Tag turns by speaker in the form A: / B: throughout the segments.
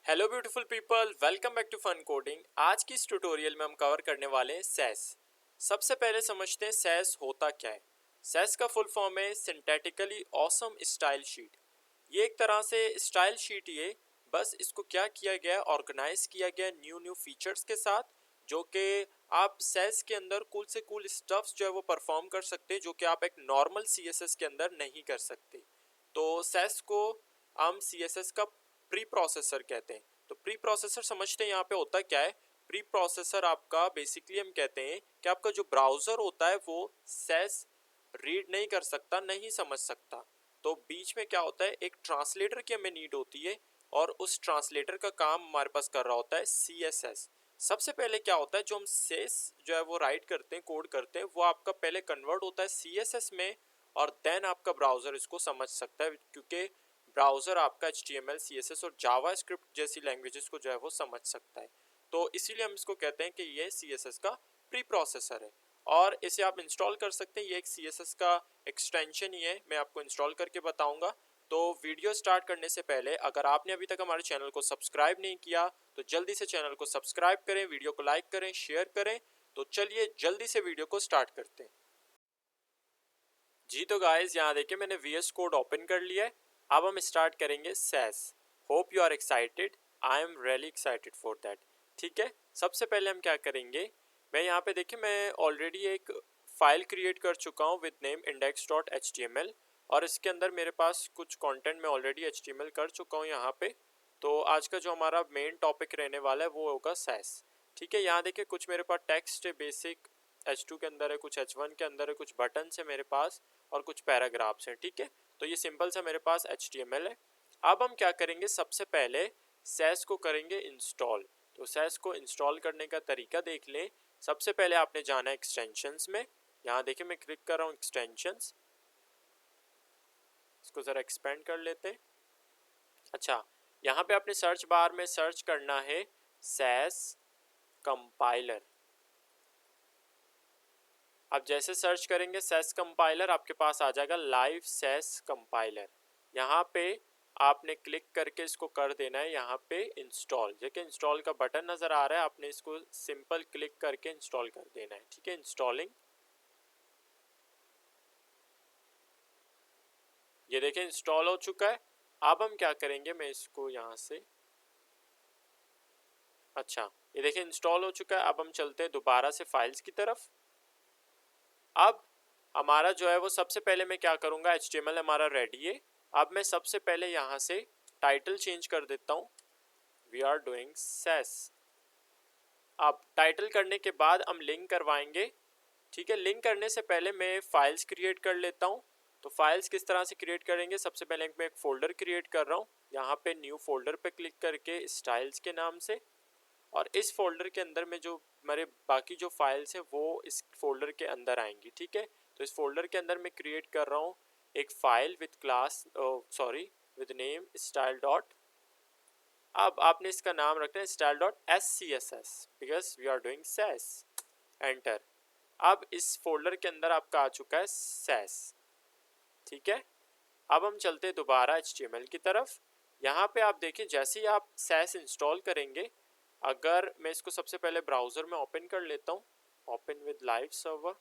A: Hello beautiful people, welcome back to fun coding. आज की इस ट्यूटोरियल में हम कवर करने वाले हैं सेस। सबसे पहले समझते हैं सेस होता क्या है। सेस का फुल फॉर्म है सिंथेटिकली ऑसम स्टाइल शीट। ये एक तरह से स्टाइल शीट ही है, बस इसको क्या किया गया, ऑर्गेनाइज किया गया न्यू फीचर्स के साथ, जो कि आप सेस के अंदर कूल से कूल स्टफ्स जो है वो परफॉर्म कर सकते हैं, जो कि आप एक नॉर्मल सीएसएस के अंदर नहीं कर सकते। तो सेस को हम सीएसएस का प्री प्रोसेसर कहते हैं। तो प्री प्रोसेसर समझते हैं यहाँ पे होता क्या है। प्री प्रोसेसर आपका बेसिकली हम कहते हैं कि आपका जो ब्राउजर होता है वो सेस रीड नहीं कर सकता, नहीं समझ सकता। तो बीच में क्या होता है, एक ट्रांसलेटर की हमें नीड होती है, और उस ट्रांसलेटर का काम हमारे पास कर रहा होता है सीएसएस। सबसे पहले क्या होता है, जो हम सेस जो है वो राइट करते हैं, कोड करते हैं, वो आपका पहले कन्वर्ट होता है सीएसएस में, और देन आपका ब्राउजर इसको समझ सकता है, क्योंकि ब्राउजर आपका HTML, CSS और जावास्क्रिप्ट जैसी लैंग्वेजेस को जो है वो समझ सकता है। तो इसीलिए हम इसको कहते हैं कि ये CSS का प्री प्रोसेसर है, और इसे आप इंस्टॉल कर सकते हैं। ये एक CSS का एक्सटेंशन ही है, मैं आपको इंस्टॉल करके बताऊंगा। तो वीडियो स्टार्ट करने से पहले अगर आपने अभी तक हमारे चैनल को सब्सक्राइब नहीं किया तो जल्दी से चैनल को सब्सक्राइब करें, वीडियो को लाइक करें, शेयर करें। तो चलिए जल्दी से वीडियो को स्टार्ट करते हैं। जी तो गाइस, यहाँ देखिए मैंने VS कोड ओपन कर लिया है। अब हम स्टार्ट करेंगे SASS. Hope you are excited, I am really excited for that. ठीक है, सबसे पहले हम क्या करेंगे, मैं यहाँ पे देखिए मैं ऑलरेडी एक फाइल क्रिएट कर चुका हूँ विद नेम index.html, और इसके अंदर मेरे पास कुछ कंटेंट मैं ऑलरेडी HTML कर चुका हूँ यहाँ पे। तो आज का जो हमारा मेन टॉपिक रहने वाला है वो होगा सेस। ठीक है, यहाँ देखिए कुछ मेरे पास टेक्स्ट है, बेसिक H2 के अंदर है, कुछ H1 के अंदर है, कुछ बटन्स है मेरे पास, और कुछ पैराग्राफ्स हैं। ठीक है, तो ये सिंपल सा मेरे पास HTML है। अब हम क्या करेंगे, सबसे पहले सेस को करेंगे इंस्टॉल। तो सेस को इंस्टॉल करने का तरीका देख लें। सबसे पहले आपने जाना है एक्सटेंशंस में। यहाँ देखिए मैं क्लिक कर रहा हूँ एक्सटेंशंस, इसको ज़रा एक्सपेंड कर लेते हैं। अच्छा, यहाँ पे आपने सर्च बार में सर्च करना है सेस कंपाइलर। अब जैसे सर्च करेंगे सेस कंपाइलर, आपके पास आ जाएगा लाइव सेस कंपाइलर। यहाँ पे आपने क्लिक करके इसको कर देना है यहाँ पे इंस्टॉल। देखिए इंस्टॉल का बटन नज़र आ रहा है, आपने इसको सिंपल क्लिक करके इंस्टॉल कर देना है। ठीक है, इंस्टॉलिंग। ये देखिए इंस्टॉल हो चुका है। अब हम क्या करेंगे, मैं इसको यहाँ से, अच्छा ये देखिए इंस्टॉल हो चुका है। अब हम चलते हैं दोबारा से फाइल्स की तरफ। अब हमारा जो है वो सबसे पहले मैं क्या करूँगा, HTML हमारा रेडी है। अब मैं सबसे पहले यहाँ से टाइटल चेंज कर देता हूँ, वी आर डूइंग सेस। अब टाइटल करने के बाद हम लिंक करवाएंगे। ठीक है, लिंक करने से पहले मैं फाइल्स क्रिएट कर लेता हूँ। तो फाइल्स किस तरह से क्रिएट करेंगे, सबसे पहले मैं एक फ़ोल्डर क्रिएट कर रहा हूँ। यहाँ पे न्यू फोल्डर पे क्लिक करके स्टाइल्स के नाम से, और इस फोल्डर के अंदर में जो हमारे बाकी जो फाइल्स हैं वो इस फोल्डर के अंदर आएंगी। ठीक है, तो इस फोल्डर के अंदर मैं क्रिएट कर रहा हूँ एक file with class with name style dot. अब आपने इसका नाम रखना है style dot SCSS, because we are doing SASS. Enter. अब इस फोल्डर के अंदर आपका आ चुका है सेस। ठीक है, अब हम चलते हैं दोबारा HTML की तरफ। यहाँ पे आप देखिए जैसे ही आप सेस इंस्टॉल करेंगे, अगर मैं इसको सबसे पहले ब्राउज़र में ओपन कर लेता हूँ, ओपन विद लाइव सर्वर।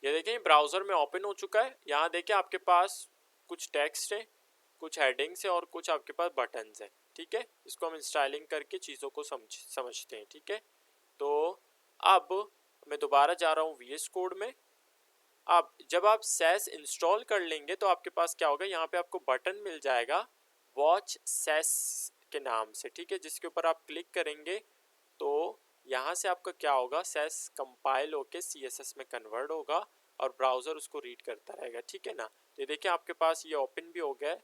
A: ये देखिए ब्राउज़र में ओपन हो चुका है। यहाँ देखिए आपके पास कुछ टेक्स्ट है, कुछ हेडिंग्स है, और कुछ आपके पास बटन्स हैं। ठीक है, इसको हम स्टाइलिंग करके चीज़ों को समझते हैं। ठीक है, तो अब मैं दोबारा जा रहा हूँ VS कोड में। अब जब आप सेस इंस्टॉल कर लेंगे तो आपके पास क्या होगा, यहाँ पे आपको बटन मिल जाएगा वॉच सेस के नाम से। ठीक है, जिसके ऊपर आप क्लिक करेंगे तो यहाँ से आपका क्या होगा, सेस कंपाइल होके CSS में कन्वर्ट होगा, और ब्राउज़र उसको रीड करता रहेगा। ठीक है ना, तो देखिए आपके पास ये ओपन भी हो गया है,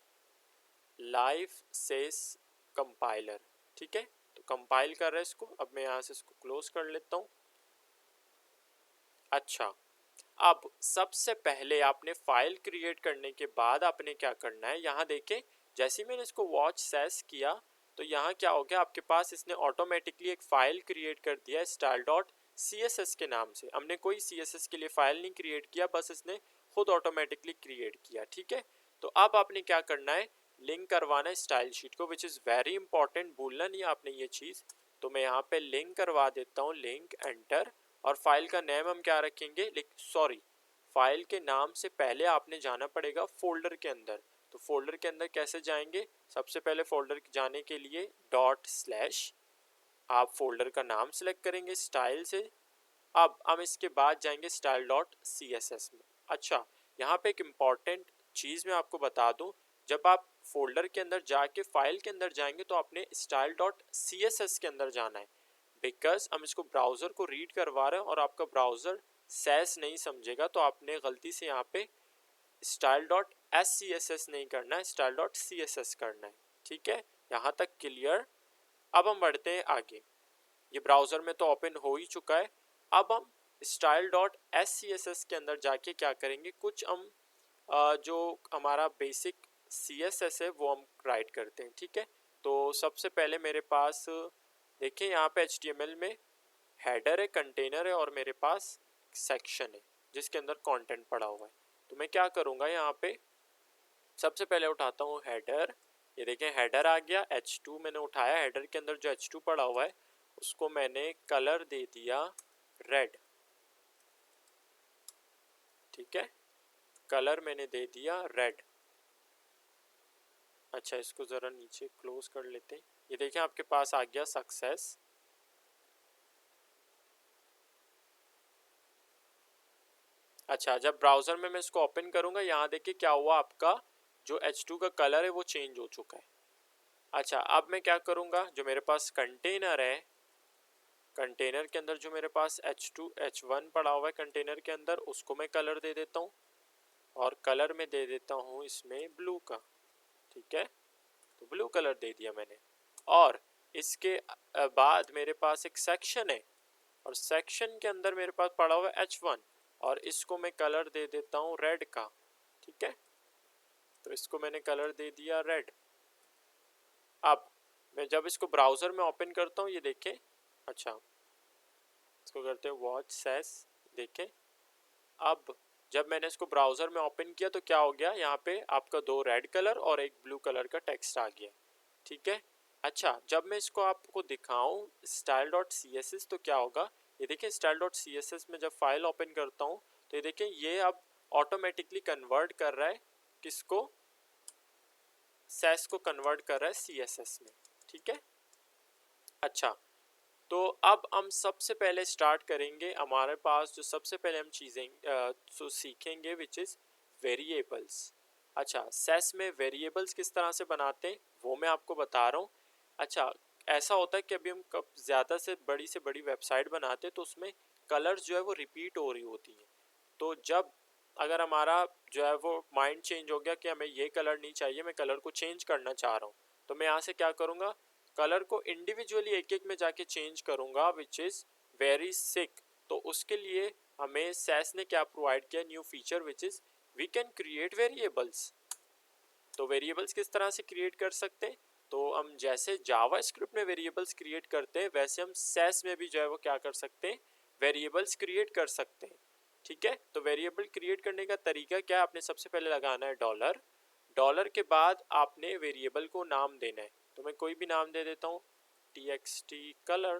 A: लाइव सेस कंपाइलर। ठीक है, तो कंपाइल कर रहा है इसको। अब मैं यहाँ से इसको क्लोज कर लेता हूँ। अच्छा, अब सबसे पहले आपने फाइल क्रिएट करने के बाद आपने क्या करना है, यहाँ देखें जैसे ही मैंने इसको वॉच सेस किया तो यहाँ क्या हो गया, आपके पास इसने ऑटोमेटिकली एक फ़ाइल क्रिएट कर दिया है स्टाइल डॉट CSS के नाम से। हमने कोई CSS के लिए फ़ाइल नहीं क्रिएट किया, बस इसने खुद ऑटोमेटिकली क्रिएट किया। ठीक है, तो अब आपने क्या करना है, लिंक करवाना है स्टाइल शीट को, विच इज़ वेरी इंपॉर्टेंट, भूलना नहीं आपने ये चीज़। तो मैं यहाँ पे लिंक करवा देता हूँ, लिंक एंटर, और फाइल का नेम हम क्या रखेंगे, सॉरी फाइल के नाम से पहले आपने जाना पड़ेगा फोल्डर के अंदर। तो फोल्डर के अंदर कैसे जाएंगे, सबसे पहले फोल्डर जाने के लिए डॉट स्लैश, आप फोल्डर का नाम सेलेक्ट करेंगे स्टाइल से। अब हम इसके बाद जाएंगे style dot C S S में। अच्छा, यहाँ पे एक इम्पॉर्टेंट चीज़ मैं आपको बता दूँ, जब आप फोल्डर के अंदर जाके फाइल के अंदर जाएंगे तो आपने style dot C S S के अंदर जाना है, बिकॉज हम इसको ब्राउज़र को रीड करवा रहे हैं और आपका ब्राउज़र सेस नहीं समझेगा, तो आपने गलती से यहाँ पे style dot S C S S नहीं करना है, style dot C S S करना है। ठीक है, यहाँ तक क्लियर। अब हम बढ़ते हैं आगे, ये ब्राउज़र में तो ओपन हो ही चुका है। अब हम style dot S C S S के अंदर जाके क्या करेंगे, कुछ हम जो हमारा बेसिक सी एस एस है वो हम राइट करते हैं। ठीक है, तो सबसे पहले मेरे पास देखिए यहाँ पे एच टी एम एल में हेडर है, कंटेनर है और मेरे पास सेक्शन है जिसके अंदर कंटेंट पड़ा हुआ है। तो मैं क्या करूँगा, यहाँ पे सबसे पहले उठाता हूँ हेडर, ये देखें हेडर आ गया, H2 मैंने उठाया, हेडर के अंदर जो H2 पड़ा हुआ है उसको मैंने कलर दे दिया रेड। ठीक है, कलर मैंने दे दिया रेड। अच्छा, इसको ज़रा नीचे क्लोज कर लेते हैं। ये देखें आपके पास आ गया सक्सेस। अच्छा, जब ब्राउज़र में मैं इसको ओपन करूँगा, यहाँ देखिए क्या हुआ, आपका जो H2 का कलर है वो चेंज हो चुका है। अच्छा, अब मैं क्या करूँगा, जो मेरे पास कंटेनर है, कंटेनर के अंदर जो मेरे पास H2 H1 पड़ा हुआ है कंटेनर के अंदर, उसको मैं कलर दे देता हूँ और कलर में दे देता हूँ इसमें ब्लू का। ठीक है, तो ब्लू कलर दे दिया मैंने। और इसके बाद मेरे पास एक सेक्शन है और सेक्शन के अंदर मेरे पास पड़ा हुआ है H1 और इसको मैं कलर दे देता हूँ रेड का। ठीक है, तो इसको मैंने कलर दे दिया रेड। अब मैं जब इसको ब्राउज़र में ओपन करता हूँ, ये देखें, अच्छा इसको करते हैं वॉच सेस, देखें अब जब मैंने इसको ब्राउज़र में ओपन किया तो क्या हो गया, यहाँ पे आपका दो रेड कलर और एक ब्लू कलर का टेक्स्ट आ गया। ठीक है, अच्छा जब मैं इसको आपको दिखाऊं style dot C S S तो क्या होगा, ये देखिए style dot C S S में जब फाइल ओपन करता हूँ तो ये देखिए ये अब ऑटोमेटिकली कन्वर्ट कर रहा है, किसको, सेस को कन्वर्ट कर रहा है सी एस एस में। ठीक है, अच्छा तो अब हम सबसे पहले स्टार्ट करेंगे, हमारे पास जो सबसे पहले हम चीज़ें तो सीखेंगे विच इज़ वेरिएबल्स। अच्छा, सेस में वेरिएबल्स किस तरह से बनाते हैं वो मैं आपको बता रहा हूँ। अच्छा, ऐसा होता है कि अभी हम कब ज़्यादा से बड़ी वेबसाइट बनाते हैं तो उसमें कलर्स जो है वो रिपीट हो रही होती हैं। तो जब अगर हमारा जो है वो माइंड चेंज हो गया कि हमें ये कलर नहीं चाहिए, मैं कलर को चेंज करना चाह रहा हूँ, तो मैं यहाँ से क्या करूँगा, कलर को इंडिविजुअली एक एक में जाके चेंज करूँगा, विच इज़ वेरी सिक। तो उसके लिए हमें सेस ने क्या प्रोवाइड किया, new feature which is we can create variables. तो वेरिएबल्स किस तरह से क्रिएट कर सकते हैं, तो हम जैसे जावा स्क्रिप्ट में वेरिएबल्स क्रिएट करते हैं वैसे हम सेस में भी जो है वो क्या कर सकते हैं, वेरिएबल्स क्रिएट कर सकते हैं। ठीक है, तो वेरिएबल क्रिएट करने का तरीका क्या है, आपने सबसे पहले लगाना है डॉलर, डॉलर के बाद आपने वेरिएबल को नाम देना है। तो मैं कोई भी नाम दे देता हूँ, txt color,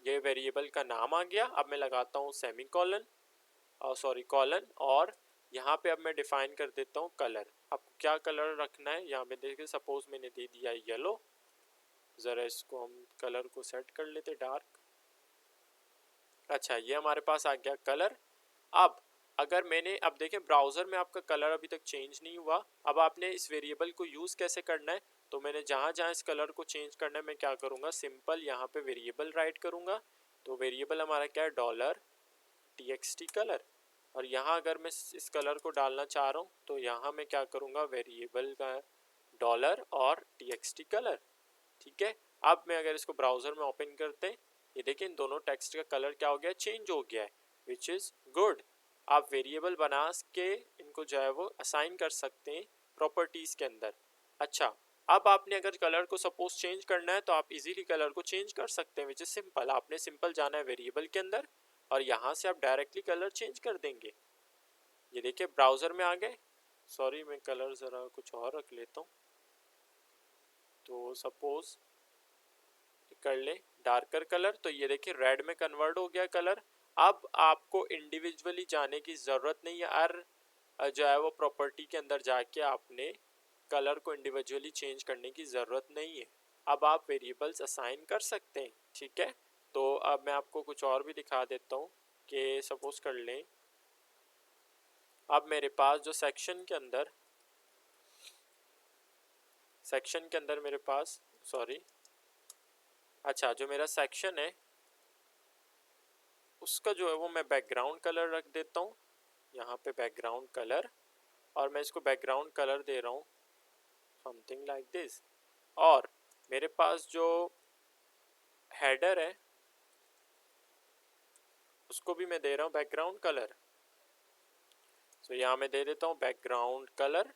A: ये वेरिएबल का नाम आ गया। अब मैं लगाता हूँ सेमी कॉलन, सॉरी कॉलन, और यहाँ पे अब मैं डिफाइन कर देता हूँ कलर। आपको क्या कलर रखना है, यहाँ पे देखिए सपोज मैंने दे दिया येलो, ज़रा इसको हम कलर को सेट कर लेते डार्क। अच्छा, ये हमारे पास आ गया कलर। अब अगर मैंने, अब देखें ब्राउज़र में आपका कलर अभी तक चेंज नहीं हुआ, अब आपने इस वेरिएबल को यूज़ कैसे करना है, तो मैंने जहाँ जहाँ इस कलर को चेंज करना है मैं क्या करूँगा, सिंपल यहाँ पे वेरिएबल राइट करूँगा। तो वेरिएबल हमारा क्या है, डॉलर txt कलर, और यहाँ अगर मैं इस कलर को डालना चाह रहा हूँ तो यहाँ मैं क्या करूँगा, वेरिएबल का डॉलर और txt कलर। ठीक है, अब मैं अगर इसको ब्राउज़र में ओपन करते हैं, ये देखिए इन दोनों टेक्स्ट का कलर क्या हो गया, चेंज हो गया है, विच इज़ गुड। आप वेरिएबल बना के इनको जो है वो असाइन कर सकते हैं प्रॉपर्टीज़ के अंदर। अच्छा, अब आपने अगर कलर को सपोज चेंज करना है तो आप इजीली कलर को चेंज कर सकते हैं, विच इज़ सिंपल। आपने सिंपल जाना है वेरिएबल के अंदर और यहाँ से आप डायरेक्टली कलर चेंज कर देंगे। ये देखिए ब्राउज़र में आ गए। सॉरी मैं कलर ज़रा कुछ और रख लेता हूँ, तो सपोज़ कर ले डार्कर कलर, तो ये देखिए रेड में कन्वर्ट हो गया कलर। अब आपको इंडिविजुअली जाने की ज़रूरत नहीं है, हर जो है वो प्रॉपर्टी के अंदर जाके आपने कलर को इंडिविजुअली चेंज करने की ज़रूरत नहीं है। अब आप वेरिएबल्स असाइन कर सकते हैं, ठीक है। तो अब मैं आपको कुछ और भी दिखा देता हूँ कि सपोज़ कर लें, अब मेरे पास जो सेक्शन के अंदर मेरे पास सॉरी अच्छा जो मेरा सेक्शन है उसका जो है वो मैं बैकग्राउंड कलर रख देता हूँ, यहाँ पे बैकग्राउंड कलर, और मैं इसको बैकग्राउंड कलर दे रहा हूँ समथिंग लाइक दिस। और मेरे पास जो हेडर है उसको भी मैं दे रहा हूँ बैकग्राउंड कलर। तो यहाँ मैं दे देता हूँ बैकग्राउंड कलर,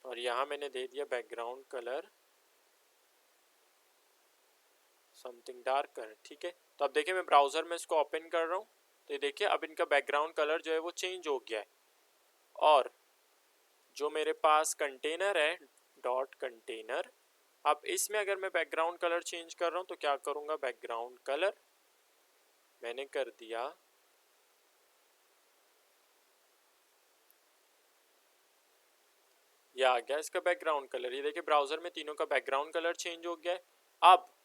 A: और यहाँ मैंने दे दिया बैकग्राउंड कलर समथिंग डार्कर, ठीक है। तो अब देखिए मैं ब्राउज़र में इसको ओपन कर रहा हूँ, तो ये देखिए अब इनका बैकग्राउंड कलर जो है वो चेंज हो गया है। और जो मेरे पास कंटेनर है डॉट कंटेनर, अब इसमें अगर मैं बैकग्राउंड कलर चेंज कर रहा हूँ तो क्या करूँगा, बैकग्राउंड कलर मैंने कर दिया ये आ गया इसका बैकग्राउंड कलर। ये देखिए ब्राउज़र में तीनों का बैकग्राउंड कलर चेंज हो गया है। अब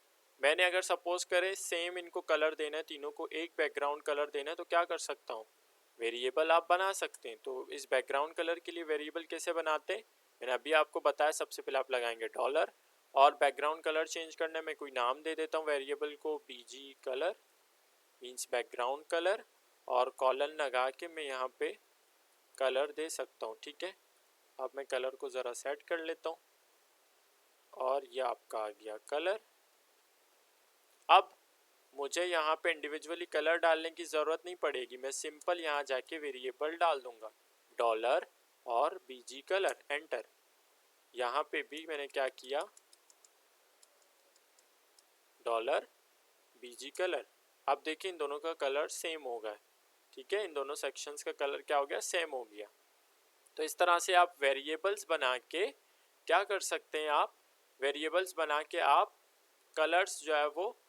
A: मैंने अगर सपोज करे सेम इनको कलर देना है, तीनों को एक बैकग्राउंड कलर देना है, तो क्या कर सकता हूँ, वेरिएबल आप बना सकते हैं। तो इस बैकग्राउंड कलर के लिए वेरिएबल कैसे बनाते हैं मैंने अभी आपको बताया। सबसे पहले आप लगाएंगे डॉलर, और बैकग्राउंड कलर चेंज करने में कोई नाम दे देता हूँ वेरिएबल को, BG colour means background colour, और कॉलन लगा के मैं यहाँ पे कलर दे सकता हूँ, ठीक है। अब मैं कलर को ज़रा सेट कर लेता हूँ, और ये आपका आ गया कलर। अब मुझे यहाँ पे इंडिविजुअली कलर डालने की ज़रूरत नहीं पड़ेगी, मैं सिंपल यहाँ जाके वेरिएबल डाल दूंगा डॉलर और बीजी कलर, एंटर। यहाँ पे भी मैंने क्या किया, डॉलर बीजी कलर। अब देखिए इन दोनों का कलर सेम हो गया, ठीक है। इन दोनों सेक्शंस का कलर क्या हो गया, सेम हो गया। तो इस तरह से आप वेरिएबल्स बना के क्या कर सकते हैं, आप वेरिएबल्स बना के आप कलर्स जो है वो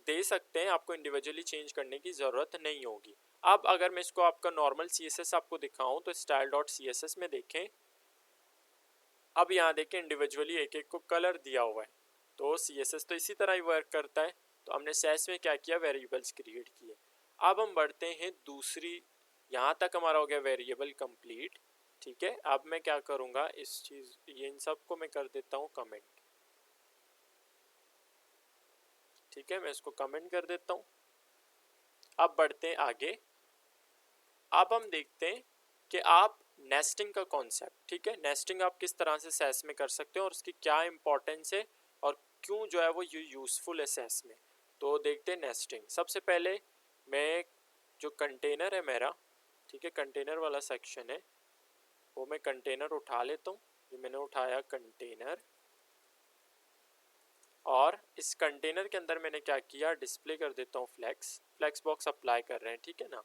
A: दे सकते हैं, आपको इंडिविजुअली चेंज करने की ज़रूरत नहीं होगी। अब अगर मैं इसको आपका नॉर्मल CSS आपको दिखाऊं तो style.css में देखें, अब यहाँ देखें इंडिविजुअली एक एक को कलर दिया हुआ है। तो CSS तो इसी तरह ही वर्क करता है। तो हमने सेस में क्या किया, वेरिएबल्स क्रिएट किए। अब हम बढ़ते हैं दूसरी, यहाँ तक हमारा हो गया वेरिएबल कंप्लीट, ठीक है। अब मैं क्या करूँगा, इस चीज़ ये इन सब को मैं कर देता हूँ कमेंट, ठीक है। मैं इसको कमेंट कर देता हूँ। अब बढ़ते हैं आगे। अब हम देखते हैं कि आप नेस्टिंग का कॉन्सेप्ट, ठीक है, नेस्टिंग आप किस तरह से सेस में कर सकते हो और उसकी क्या इंपॉर्टेंस है और क्यों जो है वो यूज़फुल है सेस में। तो देखते हैं नेस्टिंग। सबसे पहले मैं जो कंटेनर है मेरा, ठीक है, कंटेनर वाला सेक्शन है, वो मैं कंटेनर उठा लेता हूँ। ये मैंने उठाया कंटेनर, और इस कंटेनर के अंदर मैंने क्या किया, डिस्प्ले कर देता हूँ फ्लेक्स बॉक्स अप्लाई कर रहे हैं, ठीक है ना।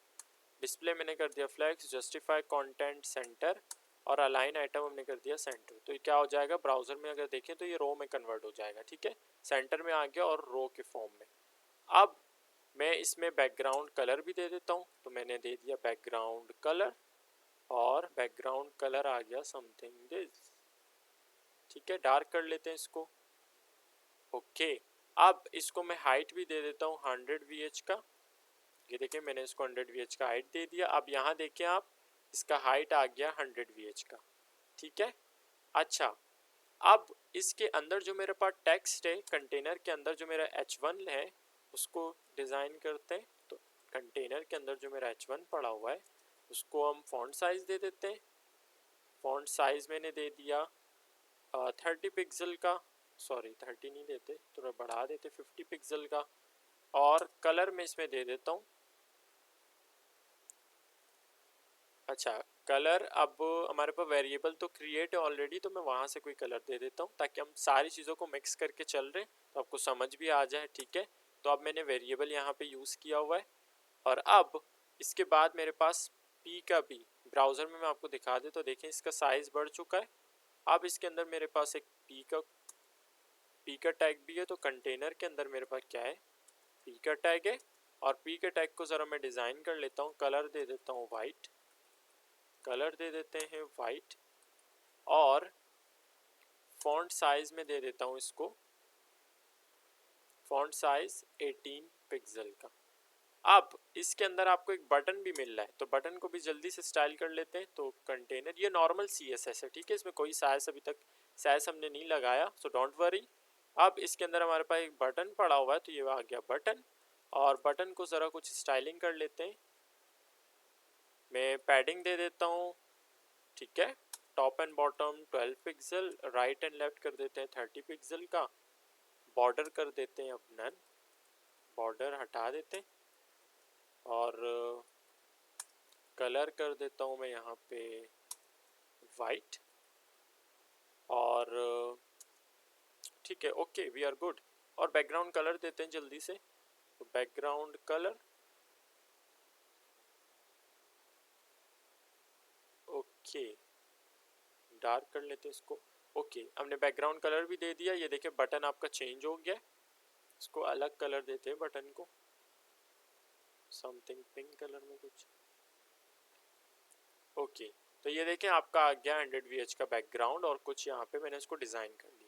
A: डिस्प्ले मैंने कर दिया फ्लेक्स, जस्टिफाई कंटेंट सेंटर, और अलाइन आइटम हमने कर दिया सेंटर। तो ये क्या हो जाएगा, ब्राउज़र में अगर देखें तो ये रो में कन्वर्ट हो जाएगा, ठीक है, सेंटर में आ गया और रो के फॉर्म में। अब मैं इसमें बैकग्राउंड कलर भी दे देता हूँ, तो मैंने दे दिया बैकग्राउंड कलर, और बैकग्राउंड कलर आ गया समथिंग दिस, ठीक है। डार्क कर लेते हैं इसको, ओके। अब इसको मैं हाइट भी दे देता हूँ 100 VH का। ये देखिए मैंने इसको 100 VH का हाइट दे दिया। अब यहाँ देखिए आप, इसका हाइट आ गया 100 VH का, ठीक है। अच्छा, अब इसके अंदर जो मेरे पास टेक्स्ट है, कंटेनर के अंदर जो मेरा H1 है उसको डिज़ाइन करते हैं। तो कंटेनर के अंदर जो मेरा H1 पड़ा हुआ है उसको हम फॉन्ट साइज़ दे देते हैं। फॉन्ट साइज़ मैंने दे दिया 30 पिक्सल का, सॉरी 30 नहीं देते, थोड़ा बढ़ा देते 50 पिक्सल का। और कलर में इसमें दे देता हूँ, अच्छा कलर, अब हमारे पास वेरिएबल तो क्रिएट है ऑलरेडी, तो मैं वहाँ से कोई कलर दे देता हूँ ताकि हम सारी चीज़ों को मिक्स करके चल रहे हैं तो आपको समझ भी आ जाए, ठीक है। तो अब मैंने वेरिएबल यहाँ पे यूज़ किया हुआ है। और अब इसके बाद मेरे पास पी का भी ब्राउज़र में मैं आपको दिखा दे तो देखें इसका साइज़ बढ़ चुका है। अब इसके अंदर मेरे पास एक पी का टैग भी है, तो कंटेनर के अंदर मेरे पास क्या है, पी का टैग है। और पी के टैग को ज़रा मैं डिज़ाइन कर लेता हूँ, कलर दे देता हूँ वाइट, कलर दे देते हैं वाइट, और फॉन्ट साइज़ में दे देता हूँ इसको, फॉन्ट साइज़ 18 पिक्सल का। अब इसके अंदर आपको एक बटन भी मिल रहा है, तो बटन को भी जल्दी से स्टाइल कर लेते हैं। तो कंटेनर, ये नॉर्मल CSS है, ठीक है, इसमें कोई साइज अभी तक हमने नहीं लगाया, सो डोंट वरी। अब इसके अंदर हमारे पास एक बटन पड़ा हुआ है, तो ये आ गया बटन, और बटन को ज़रा कुछ स्टाइलिंग कर लेते हैं। मैं पैडिंग दे देता हूँ, ठीक है, top and bottom 12 pixel, right and left कर देते हैं 30 पिक्सल का, बॉर्डर कर देते हैं अब नन, बॉर्डर हटा देते हैं, और कलर कर देता हूँ मैं यहाँ पे वाइट, और ठीक है, ओके, वी आर गुड। और बैकग्राउंड कलर देते हैं जल्दी से, तो बैकग्राउंड कलर, ओके, डार्क कर लेते हैं इसको। ओके, हमने बैकग्राउंड कलर भी दे दिया। ये देखिए बटन आपका चेंज हो गया, इसको अलग कलर देते हैं बटन को, समथिंग पिंक कलर में कुछ। ओके, तो ये देखें आपका आ गया 100 VH का बैकग्राउंड, और कुछ यहाँ पे मैंने इसको डिज़ाइन कर लिया।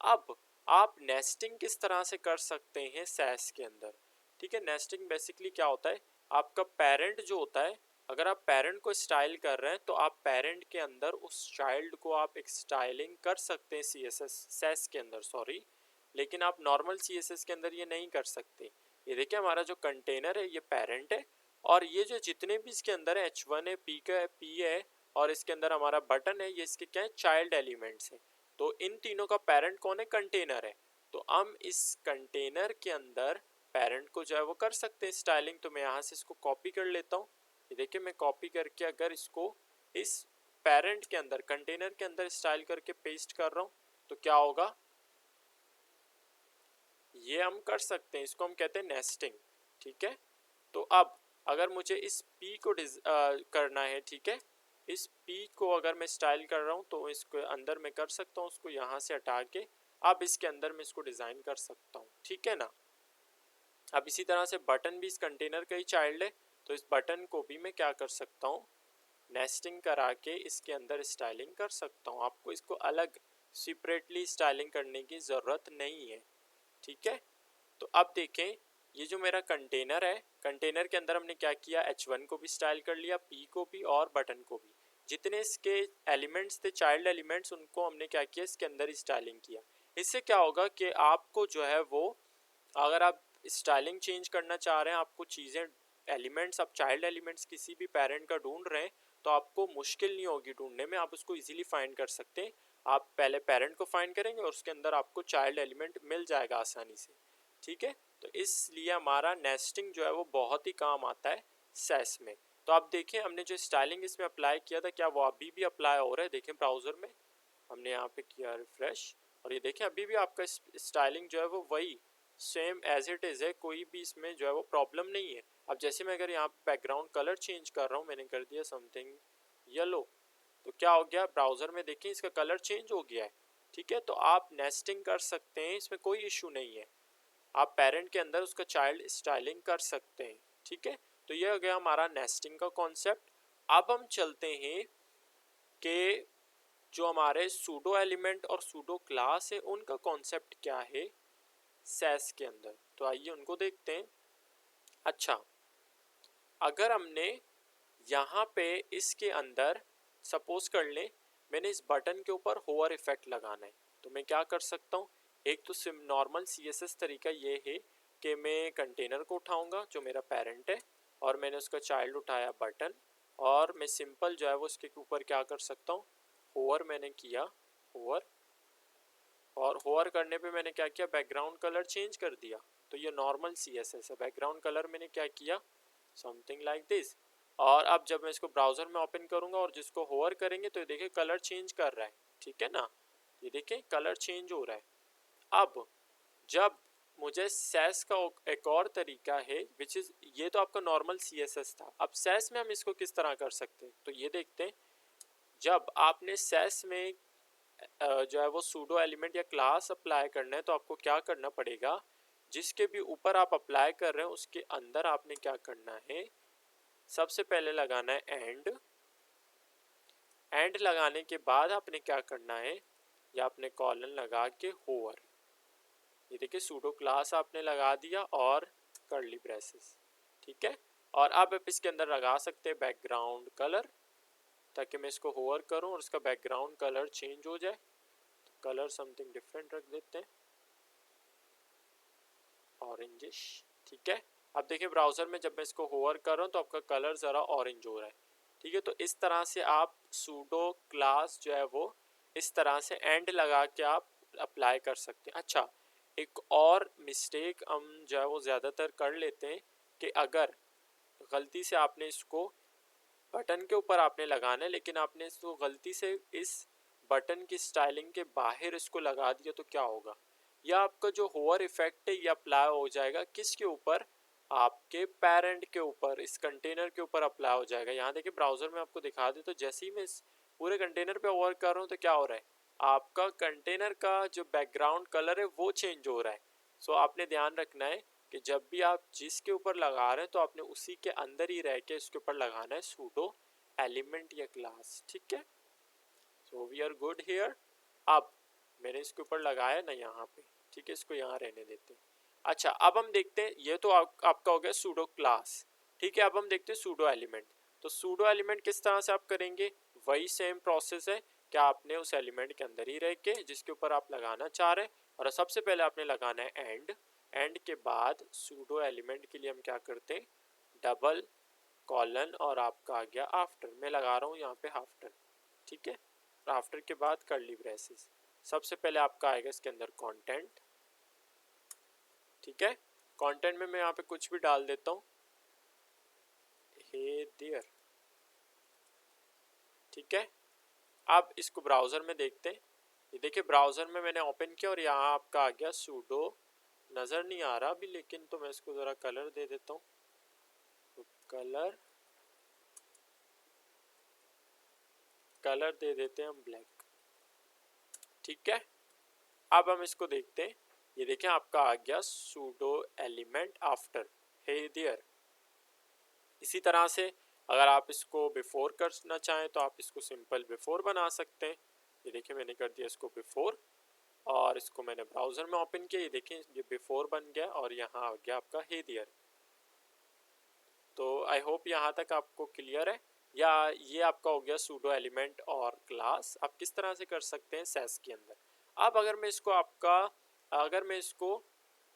A: अब आप नेस्टिंग किस तरह से कर सकते हैं सैस के अंदर, ठीक है। नेस्टिंग बेसिकली क्या होता है, आपका पेरेंट जो होता है, अगर आप पेरेंट को स्टाइल कर रहे हैं तो आप पेरेंट के अंदर उस चाइल्ड को आप एक स्टाइलिंग कर सकते हैं सैस के अंदर, सॉरी, लेकिन आप नॉर्मल CSS के अंदर ये नहीं कर सकते। ये देखिए हमारा जो कंटेनर है ये पेरेंट है, और ये जो जितने भी इसके अंदर है H1 है, P का है, P है, और इसके अंदर हमारा बटन है, ये इसके क्या है, चाइल्ड एलिमेंट्स हैं। तो इन तीनों का पेरेंट कौन है, कंटेनर है। तो हम इस कंटेनर के अंदर पेरेंट को जो है वो कर सकते हैं स्टाइलिंग। तो मैं यहाँ से इसको कॉपी कर लेता हूँ, ये देखिए मैं कॉपी करके अगर इसको इस पेरेंट के अंदर, कंटेनर के अंदर स्टाइल करके पेस्ट कर रहा हूँ, तो क्या होगा, ये हम कर सकते हैं, इसको हम कहते हैं नेस्टिंग, ठीक है। तो अब अगर मुझे इस P को करना है, ठीक है, इस P को अगर मैं स्टाइल कर रहा हूँ तो इसको अंदर मैं कर सकता हूँ, उसको यहाँ से हटा के अब इसके अंदर मैं इसको डिज़ाइन कर सकता हूँ, ठीक है ना। अब इसी तरह से बटन भी इस कंटेनर का ही चाइल्ड है, तो इस बटन को भी मैं क्या कर सकता हूँ, नेस्टिंग करा के इसके अंदर स्टाइलिंग कर सकता हूँ। आपको इसको अलग सेपरेटली स्टाइलिंग करने की ज़रूरत नहीं है, ठीक है। तो अब देखें, ये जो मेरा कंटेनर है, कंटेनर के अंदर हमने क्या किया, H1 को भी स्टाइल कर लिया, P को भी और बटन को भी, जितने इसके एलिमेंट्स थे, चाइल्ड एलिमेंट्स, उनको हमने क्या किया, इसके अंदर ही स्टाइलिंग किया। इससे क्या होगा कि आपको जो है वो, अगर आप स्टाइलिंग चेंज करना चाह रहे हैं, आपको चीज़ें, एलिमेंट्स, आप चाइल्ड एलिमेंट्स किसी भी पेरेंट का ढूंढ रहे हैं, तो आपको मुश्किल नहीं होगी ढूंढने में, आप उसको इजीली फाइंड कर सकते हैं। आप पहले पेरेंट को फाइंड करेंगे और उसके अंदर आपको चाइल्ड एलिमेंट मिल जाएगा आसानी से, ठीक है। तो इसलिए हमारा नेस्टिंग जो है वो बहुत ही काम आता है सैस में। तो आप देखें हमने जो स्टाइलिंग इसमें अप्लाई किया था, क्या वो अभी भी अप्लाई हो रहा है, देखें ब्राउज़र में हमने यहाँ पे किया रिफ्रेश, और ये देखें अभी भी आपका स्टाइलिंग जो है वो वही सेम एज इट इज़ है, कोई भी इसमें जो है वो प्रॉब्लम नहीं है। अब जैसे मैं अगर यहाँ पे बैकग्राउंड कलर चेंज कर रहा हूँ, मैंने कर दिया समथिंग येलो, तो क्या हो गया, ब्राउज़र में देखें इसका कलर चेंज हो गया है, ठीक है। तो आप नेस्टिंग कर सकते हैं, इसमें कोई इशू नहीं है, आप पेरेंट के अंदर उसका चाइल्ड स्टाइलिंग कर सकते हैं, ठीक है। तो ये हो गया हमारा नेस्टिंग का कॉन्सेप्ट। अब हम चलते हैं कि जो हमारे सूडो एलिमेंट और सूडो क्लास है उनका कॉन्सेप्ट क्या है सैस के अंदर, तो आइए उनको देखते हैं। अच्छा, अगर हमने यहाँ पे इसके अंदर सपोज कर लें मैंने इस बटन के ऊपर होवर इफेक्ट लगाना है, तो मैं क्या कर सकता हूँ, एक तो नॉर्मल CSS तरीका ये है कि मैं कंटेनर को उठाऊंगा जो मेरा पेरेंट है, और मैंने उसका चाइल्ड उठाया बटन, और मैं सिंपल जो है वो उसके ऊपर क्या कर सकता हूँ, होवर मैंने किया, होवर, और होवर करने पे मैंने क्या किया, बैकग्राउंड कलर चेंज कर दिया। तो ये नॉर्मल CSS है, बैकग्राउंड कलर मैंने क्या किया, समथिंग लाइक दिस। और अब जब मैं इसको ब्राउज़र में ओपन करूँगा और जिसको होवर करेंगे तो ये देखिए कलर चेंज कर रहा है, ठीक है ना, ये देखिए कलर चेंज हो रहा है। अब जब मुझे सैस का एक और तरीका है विच इज़, ये तो आपका नॉर्मल CSS था, अब सैस में हम इसको किस तरह कर सकते हैं तो ये देखते हैं। जब आपने सैस में जो है वो सूडो एलिमेंट या क्लास अप्लाई करना है तो आपको क्या करना पड़ेगा, जिसके भी ऊपर आप अप्लाई कर रहे हैं उसके अंदर आपने क्या करना है, सबसे पहले लगाना है एंड लगाने के बाद आपने क्या करना है, या आपने कॉलन लगा के होवर, ये देखिए सूडो क्लास आपने लगा दिया और कर्ली ब्रेसेस, ठीक है। और अब आप इसके अंदर लगा सकते हैं बैकग्राउंड कलर, ताकि मैं इसको होवर करूं और इसका बैकग्राउंड कलर चेंज हो जाए। तो कलर समथिंग डिफरेंट रख देते हैं, ऑरेंजिश, ठीक है। अब देखिए ब्राउज़र में जब मैं इसको होवर कर रहा हूँ तो आपका कलर ज़रा ऑरेंज हो रहा है, ठीक है। तो इस तरह से आप सूडो क्लास जो है वो इस तरह से एंड लगा के आप अप्लाई कर सकते हैं। अच्छा, एक और मिस्टेक हम जो है वो ज़्यादातर कर लेते हैं कि अगर गलती से आपने इसको बटन के ऊपर आपने लगाना है लेकिन आपने इसको गलती से इस बटन की स्टाइलिंग के बाहर इसको लगा दिया तो क्या होगा, या आपका जो होवर इफेक्ट है ये अप्लाई हो जाएगा किसके ऊपर, आपके पेरेंट के ऊपर, इस कंटेनर के ऊपर अप्लाई हो जाएगा। यहाँ देखिए ब्राउज़र में आपको दिखा दे, तो जैसे ही मैं इस पूरे कंटेनर पे वर्क कर रहा हूँ तो क्या हो रहा है, आपका कंटेनर का जो बैकग्राउंड कलर है वो चेंज हो रहा है। सो आपने ध्यान रखना है कि जब भी आप जिसके ऊपर लगा रहे हैं तो आपने उसी के अंदर ही रह के इसके ऊपर लगाना है सूडो एलिमेंट या क्लास, ठीक है। So we are good here. अब मैंने इसके ऊपर लगाया ना यहाँ पे, ठीक है, इसको यहाँ रहने देते हैं। अच्छा, अब हम देखते हैं, ये तो आपका हो गया सूडो क्लास, ठीक है। अब हम देखते हैं सूडो एलिमेंट। तो सूडो एलिमेंट किस तरह से आप करेंगे, वही सेम प्रोसेस है कि आपने उस एलिमेंट के अंदर ही रह के जिसके ऊपर आप लगाना चाह रहे हैं, और सबसे पहले आपने लगाना है एंड के बाद सूडो एलिमेंट के लिए हम क्या करते हैं, डबल कॉलन और आपका आ गया आफ्टर, मैं लगा रहा हूँ यहाँ पे आफ्टर, ठीक है। आफ्टर के बाद कर्ली ब्रेसेस, सबसे पहले आपका आएगा इसके अंदर कंटेंट, ठीक है। कंटेंट में मैं यहाँ पे कुछ भी डाल देता हूँ, हे देयर, ठीक है। अब इसको ब्राउज़र में देखते हैं, ये देखिए ब्राउज़र में मैंने ओपन किया और यहाँ आपका आ गया सूडो, नज़र नहीं आ रहा अभी लेकिन, तो मैं इसको ज़रा कलर दे देता हूँ, तो कलर दे देते हैं हम ब्लैक, ठीक है। अब हम इसको देखते हैं, ये देखें आपका आ गया pseudo element after hey there. इसी तरह से अगर आप इसको बिफोर करना चाहें तो आप इसको सिंपल बिफोर बना सकते हैं, ये देखिए मैंने कर दिया इसको बिफोर और इसको मैंने ब्राउज़र में ओपन किया, ये देखें ये बिफोर बन गया और यहाँ आ गया आपका हे देयर। तो आई होप यहाँ तक आपको क्लियर है, या ये आपका हो गया सूडो एलिमेंट और क्लास आप किस तरह से कर सकते हैं सैस के अंदर। अब अगर मैं इसको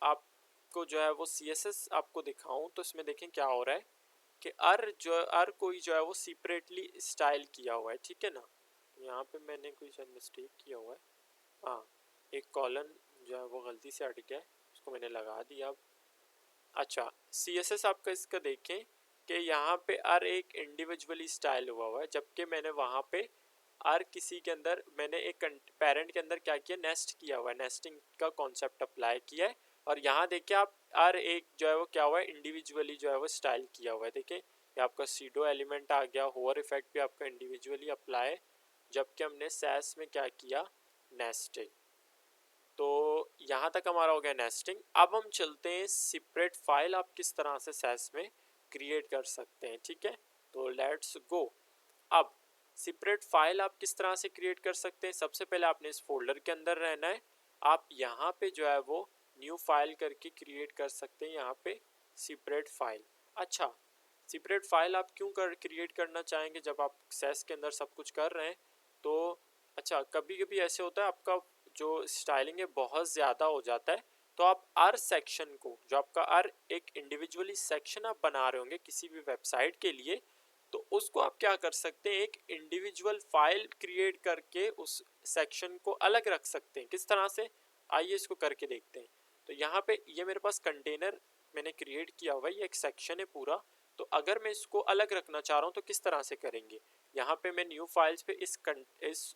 A: आपको जो है वो CSS आपको दिखाऊं तो इसमें देखें क्या हो रहा है कि अर कोई जो है वो सेपरेटली स्टाइल किया हुआ है, ठीक है ना। यहाँ पे मैंने कोई शायद मिस्टेक किया हुआ है, हाँ एक कॉलन जो है वो गलती से हट गया है, उसको मैंने लगा दिया। अब अच्छा, CSS आपका इसका देखें कि यहाँ पे अर एक इंडिविजुअली स्टाइल हुआ है, जबकि मैंने वहाँ पे अर किसी के अंदर मैंने एक पेरेंट के अंदर क्या किया, नेस्ट किया हुआ है, नेस्टिंग का कॉन्सेप्ट अप्लाई किया है। और यहाँ देखिए आप अर एक जो है वो क्या हुआ है, इंडिविजुअली जो है वो स्टाइल किया हुआ है, देखिए ये आपका सीडो एलिमेंट आ गया, होवर इफेक्ट भी आपका इंडिविजुअली अप्लाई, जबकि हमने सैस में क्या किया, नेस्टिंग। तो यहाँ तक हमारा हो गया नेस्टिंग। अब हम चलते हैं सेपरेट फाइल आप किस तरह से सैस में क्रिएट कर सकते हैं, ठीक है। तो लेट्स गो। अब सेपरेट फाइल आप किस तरह से क्रिएट कर सकते हैं, सबसे पहले आपने इस फोल्डर के अंदर रहना है, आप यहाँ पे जो है वो न्यू फाइल करके क्रिएट कर सकते हैं, यहाँ पे सेपरेट फाइल। अच्छा, सेपरेट फाइल आप क्यों क्रिएट करना चाहेंगे जब आप सैस के अंदर सब कुछ कर रहे हैं, तो अच्छा कभी कभी ऐसे होता है आपका जो स्टाइलिंग है बहुत ज़्यादा हो जाता है, तो आप अर सेक्शन को, जो आपका अर एक इंडिविजुअली सेक्शन आप बना रहे होंगे किसी भी वेबसाइट के लिए, तो उसको आप क्या कर सकते हैं, एक इंडिविजुअल फाइल क्रिएट करके उस सेक्शन को अलग रख सकते हैं। किस तरह से, आइए इसको करके देखते हैं। तो यहाँ पे ये मेरे पास कंटेनर मैंने क्रिएट किया हुआ है, ये एक सेक्शन है पूरा, तो अगर मैं इसको अलग रखना चाह रहा हूँ तो किस तरह से करेंगे, यहाँ पे मैं न्यू फाइल्स पे इस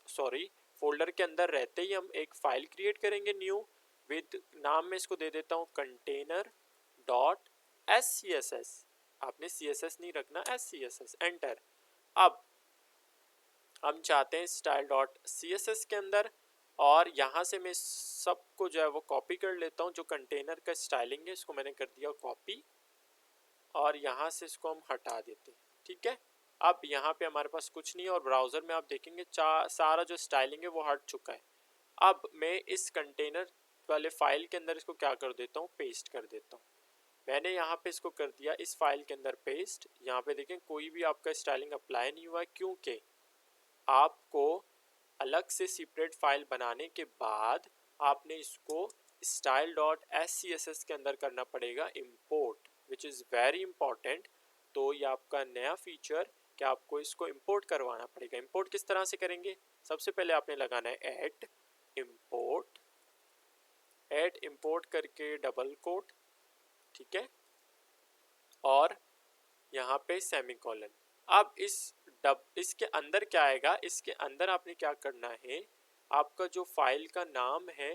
A: फोल्डर के अंदर रहते ही हम एक फाइल क्रिएट करेंगे न्यू, विद नाम में इसको दे देता हूँ कंटेनर डॉट SCSS। आपने CSS नहीं रखना, SCSS, एंटर। अब हम चाहते हैं स्टाइल डॉट CSS के अंदर, और यहाँ से मैं सबको जो है वो कॉपी कर लेता हूँ। जो कंटेनर का स्टाइलिंग है इसको मैंने कर दिया कॉपी, और यहाँ से इसको हम हटा देते हैं। ठीक है, अब यहाँ पे हमारे पास कुछ नहीं है, और ब्राउज़र में आप देखेंगे सारा जो स्टाइलिंग है वो हट चुका है। अब मैं इस कंटेनर वाले फाइल के अंदर इसको क्या कर देता हूँ, पेस्ट कर देता हूँ। मैंने यहाँ पे इसको कर दिया इस फाइल के अंदर पेस्ट। यहाँ पे देखें कोई भी आपका स्टाइलिंग अप्लाई नहीं हुआ है, क्योंकि आपको अलग से सेपरेट फाइल बनाने के बाद आपने इसको स्टाइल डॉट SCSS के अंदर करना पड़ेगा import, which is very important. तो ये आपका नया फीचर कि आपको इसको इंपोर्ट करवाना पड़ेगा। इंपोर्ट किस तरह से करेंगे, सबसे पहले आपने लगाना है ऐड इंपोर्ट करके डबल कोट, ठीक है, और यहाँ पे सेमीकोलन। अब इसके अंदर क्या आएगा, इसके अंदर आपने क्या करना है, आपका जो फाइल का नाम है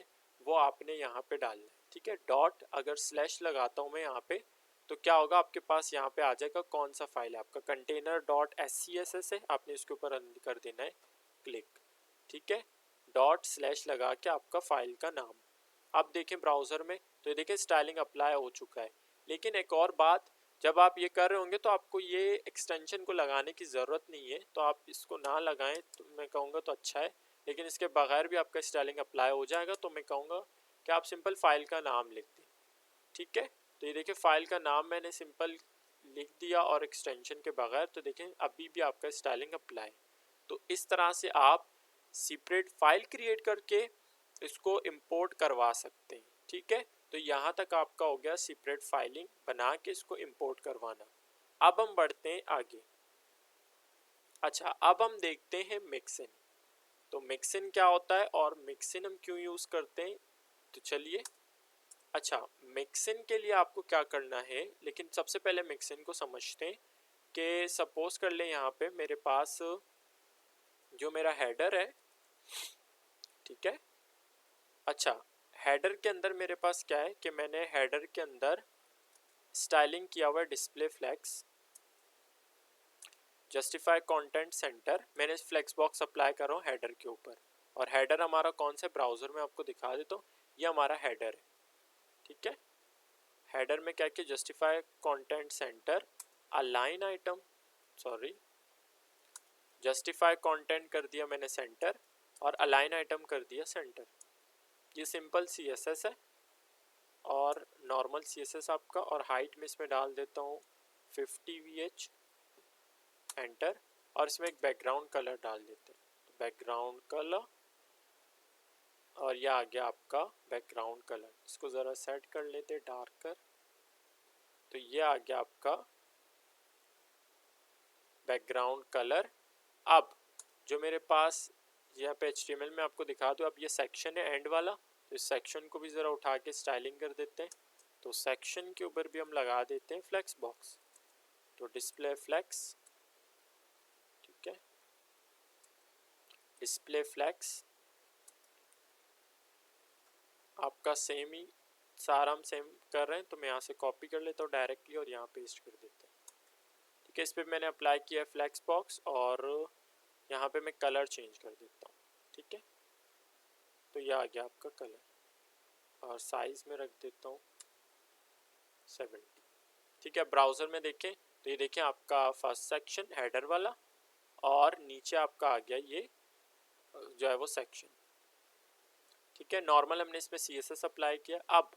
A: वो आपने यहाँ पे डालना है। ठीक है, डॉट अगर स्लैश लगाता हूँ मैं यहाँ पे, तो क्या होगा, आपके पास यहाँ पे आ जाएगा कौन सा फाइल है आपका, कंटेनर डॉट SCSS है। आपने इसके ऊपर कर देना है क्लिक। ठीक है, डॉट स्लैश लगा के आपका फाइल का नाम। अब देखें ब्राउज़र में, तो ये देखें स्टाइलिंग अप्लाई हो चुका है। लेकिन एक और बात, जब आप ये कर रहे होंगे तो आपको ये एक्सटेंशन को लगाने की ज़रूरत नहीं है, तो आप इसको ना लगाएं तो मैं कहूँगा तो अच्छा है। लेकिन इसके बगैर भी आपका स्टाइलिंग अप्लाई हो जाएगा, तो मैं कहूँगा कि आप सिंपल फाइल का नाम लिख दें। ठीक है, तो ये देखिए फाइल का नाम मैंने सिंपल लिख दिया और एक्सटेंशन के बगैर, तो देखें अभी भी आपका स्टाइलिंग अप्लाई। तो इस तरह से आप सेपरेट फाइल क्रिएट करके इसको इंपोर्ट करवा सकते हैं। ठीक है, तो यहाँ तक आपका हो गया सेपरेट फाइलिंग बना के इसको इंपोर्ट करवाना। अब हम बढ़ते हैं आगे। अच्छा, अब हम देखते हैं मिक्सिन। तो मिक्सिन क्या होता है और मिक्सिन हम क्यों यूज़ करते हैं, तो चलिए। अच्छा, मिक्सिन के लिए आपको क्या करना है, लेकिन सबसे पहले मिक्सिन को समझते हैं कि सपोज कर लें यहाँ पे मेरे पास जो मेरा हेडर है, ठीक है। अच्छा, हेडर के अंदर मेरे पास क्या है कि मैंने हेडर के अंदर स्टाइलिंग किया हुआ है display flex, justify content center. मैंने फ्लेक्स बॉक्स अप्लाई कर रहा हूँ हेडर के ऊपर, और हेडर हमारा कौन सा ब्राउज़र में आपको दिखा देता हूँ, ये हमारा हेडर है। ठीक है, हेडर में क्या किया, justify content centre align item, sorry, justify content कर दिया मैंने सेंटर, और अलाइन आइटम कर दिया सेंटर। ये सिंपल CSS है और नॉर्मल CSS आपका, और हाइट में इसमें डाल देता हूँ 50 VH, एंटर। और इसमें एक बैकग्राउंड कलर डाल देते हैं, तो बैकग्राउंड कलर, और यह आ गया आपका बैकग्राउंड कलर। इसको ज़रा सेट कर लेते हैं डार्कर, तो ये आ गया आपका बैकग्राउंड कलर। अब जो मेरे पास यहाँ पे HTML में आपको दिखा दूँ, अब ये सेक्शन है एंड वाला, तो इस सेक्शन को भी ज़रा उठा के स्टाइलिंग कर देते हैं। तो सेक्शन के ऊपर भी हम लगा देते हैं फ्लेक्स बॉक्स, तो डिस्प्ले फ्लेक्स, ठीक है, डिस्प्ले फ्लेक्स आपका सेम ही सारा हम सेम कर रहे हैं, तो मैं यहाँ से कॉपी कर लेता हूँ डायरेक्टली और यहाँ पेस्ट कर देता हूँ। ठीक है, इस पर मैंने अप्लाई किया है फ्लेक्स बॉक्स, और यहाँ पे मैं कलर चेंज कर देता हूँ। ठीक है, तो यह आ गया आपका कलर, और साइज़ में रख देता हूँ 70। ठीक है, ब्राउज़र में देखें तो ये देखें आपका फर्स्ट सेक्शन हेडर वाला, और नीचे आपका आ गया ये जो है वो सेक्शन। ठीक है, नॉर्मल हमने इसमें CSS अप्लाई किया। अब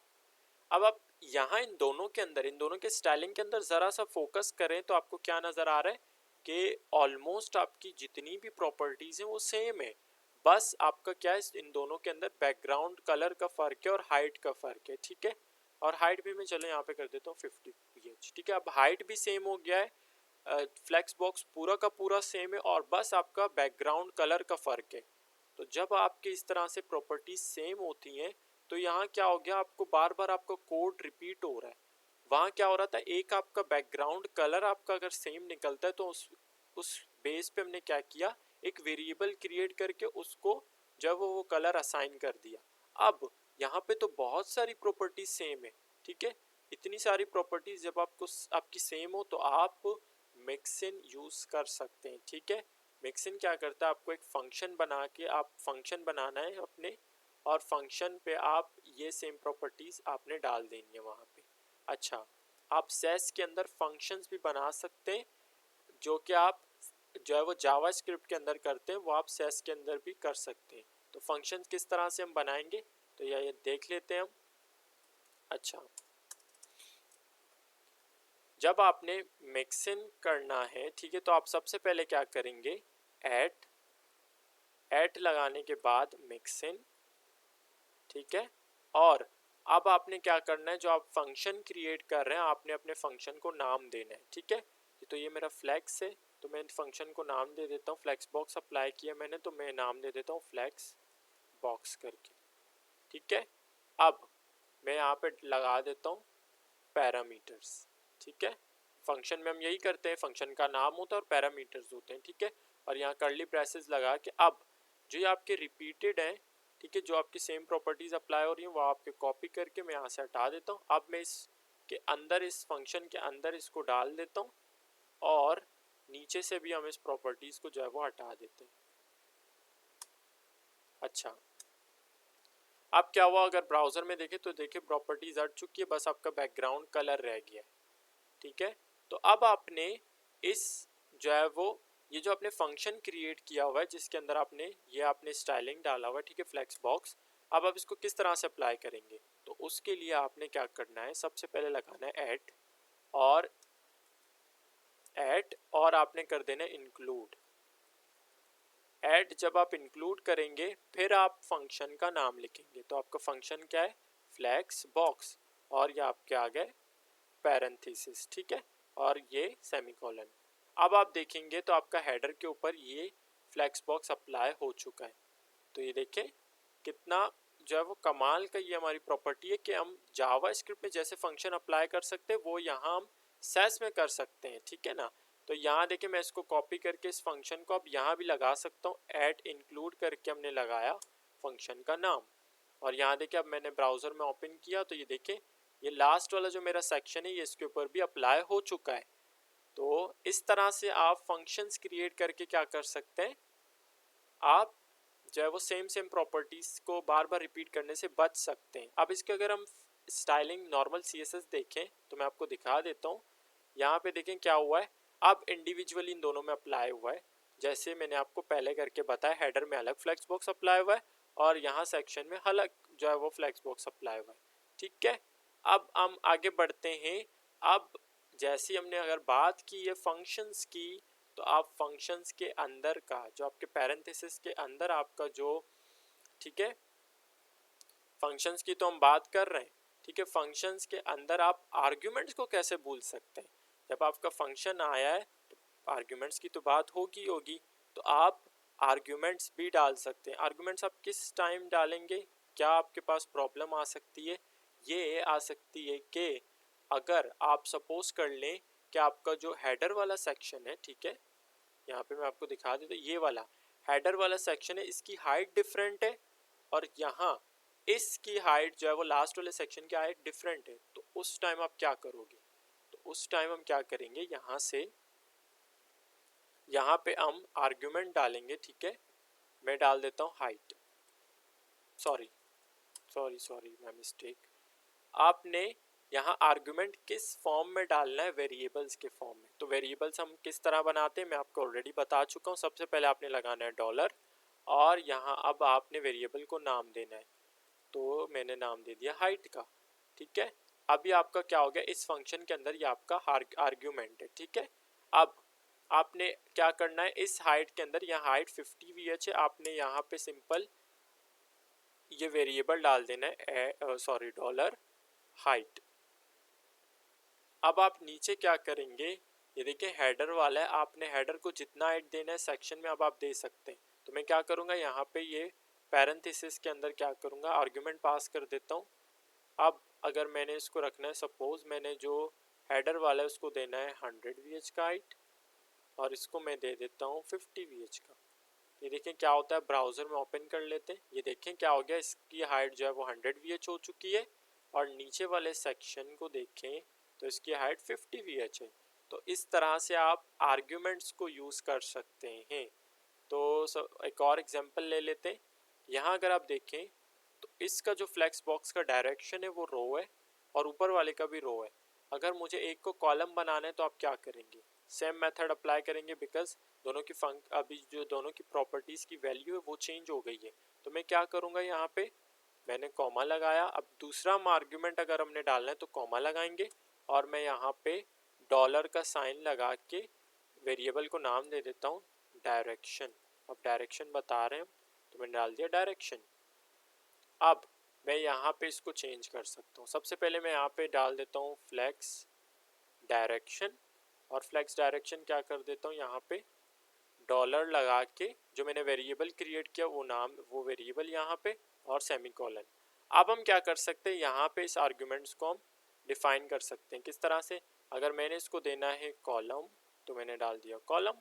A: आप यहाँ इन दोनों के अंदर, इन दोनों के स्टाइलिंग के अंदर ज़रा सा फोकस करें तो आपको क्या नज़र आ रहा है कि ऑलमोस्ट आपकी जितनी भी प्रॉपर्टीज़ हैं वो सेम है, बस आपका क्या है इन दोनों के अंदर बैकग्राउंड कलर का फ़र्क है और हाइट का फ़र्क है। ठीक है, और हाइट भी मैं चलो यहाँ पे कर देता हूँ 50 PH। ठीक है, अब हाइट भी सेम हो गया है, फ्लेक्स बॉक्स पूरा का पूरा सेम है, और बस आपका बैकग्राउंड कलर का फ़र्क है। तो जब आपके इस तरह से प्रॉपर्टीज सेम होती हैं, तो यहाँ क्या हो गया, आपको बार बार आपका कोड रिपीट हो रहा है। वहाँ क्या हो रहा था, एक आपका बैकग्राउंड कलर आपका अगर सेम निकलता है, तो उस बेस पे हमने क्या किया, एक वेरिएबल क्रिएट करके उसको जब वो कलर असाइन कर दिया। अब यहाँ पे तो बहुत सारी प्रॉपर्टीज सेम है, ठीक है। इतनी सारी प्रॉपर्टीज जब आपको आपकी सेम हो तो आप मिक्सिन यूज कर सकते हैं, ठीक है। मिक्सिन क्या करता है, आपको एक फंक्शन बना के, आप फंक्शन बनाना है अपने, और फंक्शन पे आप ये सेम प्रॉपर्टीज आपने डाल देनी है वहाँ पे। अच्छा, आप सेस के अंदर फंक्शंस भी बना सकते हैं, जो कि आप जो है वो जावा स्क्रिप्ट के अंदर करते हैं, वो आप सेस के अंदर भी कर सकते हैं। तो फंक्शन किस तरह से हम बनाएंगे तो ये देख लेते हैं हम। अच्छा, जब आपने मिक्सिंग करना है, ठीक है, तो आप सबसे पहले क्या करेंगे, एट लगाने के बाद मिक्सिंग, ठीक है। और अब आपने क्या करना है, जो आप फंक्शन क्रिएट कर रहे हैं आपने अपने फंक्शन को नाम देना है, ठीक है। तो ये मेरा फ्लेक्स है, तो मैं फंक्शन को नाम दे देता हूँ, फ्लेक्स बॉक्स अप्लाई किया मैंने तो मैं नाम दे देता हूँ फ्लेक्स बॉक्स करके, ठीक है। अब मैं यहाँ पे लगा देता हूँ पैरामीटर्स, ठीक है। फंक्शन में हम यही करते हैं, फंक्शन का नाम होता है और पैरामीटर्स होते हैं, ठीक है। और यहाँ कर्ली ब्रेसेस लगा के अब जो ये आपके रिपीटेड हैं, ठीक है, जो आपकी सेम प्रॉपर्टीज अप्लाई हो रही हैं वो आपके कॉपी करके मैं यहाँ से हटा देता हूँ। अब मैं इसके अंदर, इस फंक्शन के अंदर इसको डाल देता हूँ और नीचे से भी हम इस प्रॉपर्टीज को जो है वो हटा देते हैं। अच्छा, अब क्या हुआ, अगर ब्राउजर में देखें तो देखिए प्रॉपर्टीज हट चुकी है, बस आपका बैकग्राउंड कलर रह गया है, ठीक है। तो अब आपने इस जो है वो ये जो आपने फंक्शन क्रिएट किया हुआ है जिसके अंदर आपने ये आपने स्टाइलिंग डाला हुआ है, ठीक है, फ्लेक्स बॉक्स, अब आप इसको किस तरह से अप्लाई करेंगे, तो उसके लिए आपने क्या करना है, सबसे पहले लगाना है ऐड और आपने कर देना है इंक्लूड। ऐड जब आप इंक्लूड करेंगे फिर आप फंक्शन का नाम लिखेंगे, तो आपका फंक्शन क्या है, फ्लेक्स बॉक्स, और ये आपके आ गए पैरेंथेसिस, ठीक है, और ये सेमीकोलन। अब आप देखेंगे तो आपका हेडर के ऊपर ये फ्लेक्स बॉक्स अप्लाई हो चुका है। तो ये देखें कितना जो है वो कमाल का ये हमारी प्रॉपर्टी है कि हम जावा स्क्रिप्ट में जैसे फंक्शन अप्लाई कर सकते हैं वो यहाँ हम सेस में कर सकते हैं, ठीक है ना। तो यहाँ देखिए मैं इसको कॉपी करके इस फंक्शन को अब यहाँ भी लगा सकता हूँ, ऐड इंक्लूड करके हमने लगाया फंक्शन का नाम। और यहाँ देखिए अब मैंने ब्राउजर में ओपन किया तो ये देखिए ये लास्ट वाला जो मेरा सेक्शन है ये इसके ऊपर भी अप्लाई हो चुका है। तो इस तरह से आप फंक्शंस क्रिएट करके क्या कर सकते हैं, आप जो है वो सेम प्रॉपर्टीज को बार बार रिपीट करने से बच सकते हैं। अब इसके अगर हम स्टाइलिंग नॉर्मल सीएसएस देखें तो मैं आपको दिखा देता हूँ। यहाँ पे देखें क्या हुआ है, अब इंडिविजुअली इन दोनों में अप्लाई हुआ है, जैसे मैंने आपको पहले करके बताया, हेडर में अलग फ्लेक्स बॉक्स अप्लाई हुआ है और यहाँ सेक्शन में अलग जो है वो फ्लेक्स बॉक्स अप्लाई हुआ है, ठीक है। अब हम आगे बढ़ते हैं। अब जैसे हमने अगर बात की ये फंक्शंस की, तो आप फंक्शंस के अंदर का जो आपके पैरेंथेसिस के अंदर आपका जो, ठीक है, फंक्शंस की तो हम बात कर रहे हैं, ठीक है, फंक्शंस के अंदर आप आर्ग्यूमेंट्स को कैसे भूल सकते हैं, जब आपका फंक्शन आया है तो आर्ग्यूमेंट्स की तो बात होगी, तो आप आर्ग्यूमेंट्स भी डाल सकते हैं। आर्ग्यूमेंट्स आप किस टाइम डालेंगे, क्या आपके पास प्रॉब्लम आ सकती है, ये आ सकती है कि अगर आप सपोज कर लें कि आपका जो हेडर वाला सेक्शन है, ठीक है, यहाँ पे मैं आपको दिखा देता हूँ, ये वाला हेडर वाला सेक्शन है, इसकी हाइट डिफरेंट है और यहाँ इसकी हाइट जो है वो लास्ट वाले सेक्शन की हाइट डिफरेंट है, तो उस टाइम आप क्या करोगे, तो उस टाइम हम क्या करेंगे, यहाँ से यहाँ पे हम आर्ग्यूमेंट डालेंगे, ठीक है, मैं डाल देता हूँ हाइट, सॉरी मैं मिस्टेक, आपने यहाँ आर्गुमेंट किस फॉर्म में डालना है, वेरिएबल्स के फॉर्म में। तो वेरिएबल्स हम किस तरह बनाते हैं मैं आपको ऑलरेडी बता चुका हूँ। सबसे पहले आपने लगाना है डॉलर और यहाँ अब आपने वेरिएबल को नाम देना है, तो मैंने नाम दे दिया हाइट का, ठीक है। अभी आपका क्या हो गया, इस फंक्शन के अंदर ये आपका आर्ग्यूमेंट है, ठीक है। अब आपने क्या करना है, इस हाइट के अंदर, यहाँ हाइट 50 VH है, आपने यहाँ पे सिंपल ये वेरिएबल डाल देना है, सॉरी डॉलर हाइट। अब आप नीचे क्या करेंगे, ये देखिए हेडर वाला है, आपने हेडर को जितना हाइट देना है सेक्शन में अब आप दे सकते हैं। तो मैं क्या करूँगा, यहाँ पे ये पैरेंथेसिस के अंदर क्या करूँगा, आर्गुमेंट पास कर देता हूँ। अब अगर मैंने इसको रखना है, सपोज मैंने जो हेडर वाला है उसको देना है 100 VH का हाइट और इसको मैं दे देता हूँ 50 VH का, ये देखें क्या होता है, ब्राउज़र में ओपन कर लेते हैं, ये देखें क्या हो गया, इसकी हाइट जो है वो 100 VH हो चुकी है और नीचे वाले सेक्शन को देखें तो इसकी हाइट 50 VH है। तो इस तरह से आप आर्ग्यूमेंट्स को यूज़ कर सकते हैं। तो एक और एग्जांपल ले लेते हैं। यहाँ अगर आप देखें तो इसका जो फ्लेक्स बॉक्स का डायरेक्शन है वो रो है और ऊपर वाले का भी रो है। अगर मुझे एक को कॉलम बनाना है तो आप क्या करेंगे, सेम मेथड अप्लाई करेंगे, बिकॉज दोनों की अभी जो दोनों की प्रॉपर्टीज़ की वैल्यू है वो चेंज हो गई है। तो मैं क्या करूँगा, यहाँ पे मैंने कॉमा लगाया। अब दूसरा आर्ग्यूमेंट अगर हमने डालना है तो कॉमा लगाएंगे और मैं यहाँ पे डॉलर का साइन लगा के वेरिएबल को नाम दे देता हूँ डायरेक्शन। अब डायरेक्शन बता रहे हैं तो मैंने डाल दिया डायरेक्शन। अब मैं यहाँ पे इसको चेंज कर सकता हूँ। सबसे पहले मैं यहाँ पे डाल देता हूँ फ्लेक्स डायरेक्शन और फ्लेक्स डायरेक्शन क्या कर देता हूँ, यहाँ पे डॉलर लगा के जो मैंने वेरिएबल क्रिएट किया वो नाम वो वेरिएबल यहाँ पे और सेमीकोलन। अब हम क्या कर सकते हैं, यहाँ पे इस आर्ग्यूमेंट्स को हम डिफाइन कर सकते हैं। किस तरह से, अगर मैंने इसको देना है कॉलम तो मैंने डाल दिया कॉलम,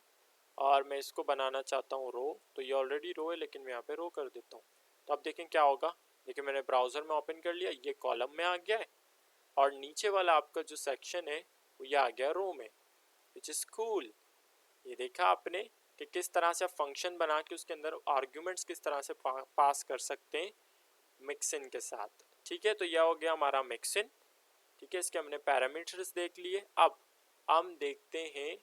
A: और मैं इसको बनाना चाहता हूँ रो तो ये ऑलरेडी रो है लेकिन मैं यहाँ पे रो कर देता हूँ। तो अब देखें क्या होगा, देखिए मैंने ब्राउज़र में ओपन कर लिया, ये कॉलम में आ गया है और नीचे वाला आपका जो सेक्शन है वो ये आ गया रो में, विच इज़ कूल। ये देखा आपने कि किस तरह से आप फंक्शन बना के उसके अंदर आर्ग्यूमेंट्स किस तरह से पास कर सकते हैं मिक्सिन के साथ। ठीक है, तो यह हो गया हमारा मिक्सिन। ठीक है, इसके हमने पैरामीटर्स देख लिए। अब हम देखते हैं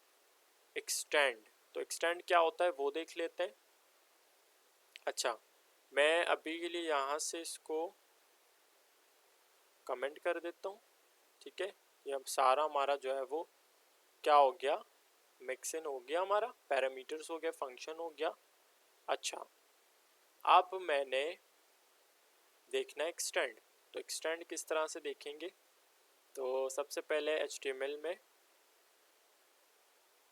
A: एक्सटेंड। तो एक्सटेंड क्या होता है वो देख लेते हैं। अच्छा, मैं अभी के लिए यहाँ से इसको कमेंट कर देता हूँ। ठीक है, ये अब सारा हमारा जो है वो क्या हो गया, मिक्सिन हो गया, हमारा पैरामीटर्स हो गया, फंक्शन हो गया। अच्छा, अब मैंने देखना है एक्सटेंड। तो एक्सटेंड किस तरह से देखेंगे, तो सबसे पहले HTML में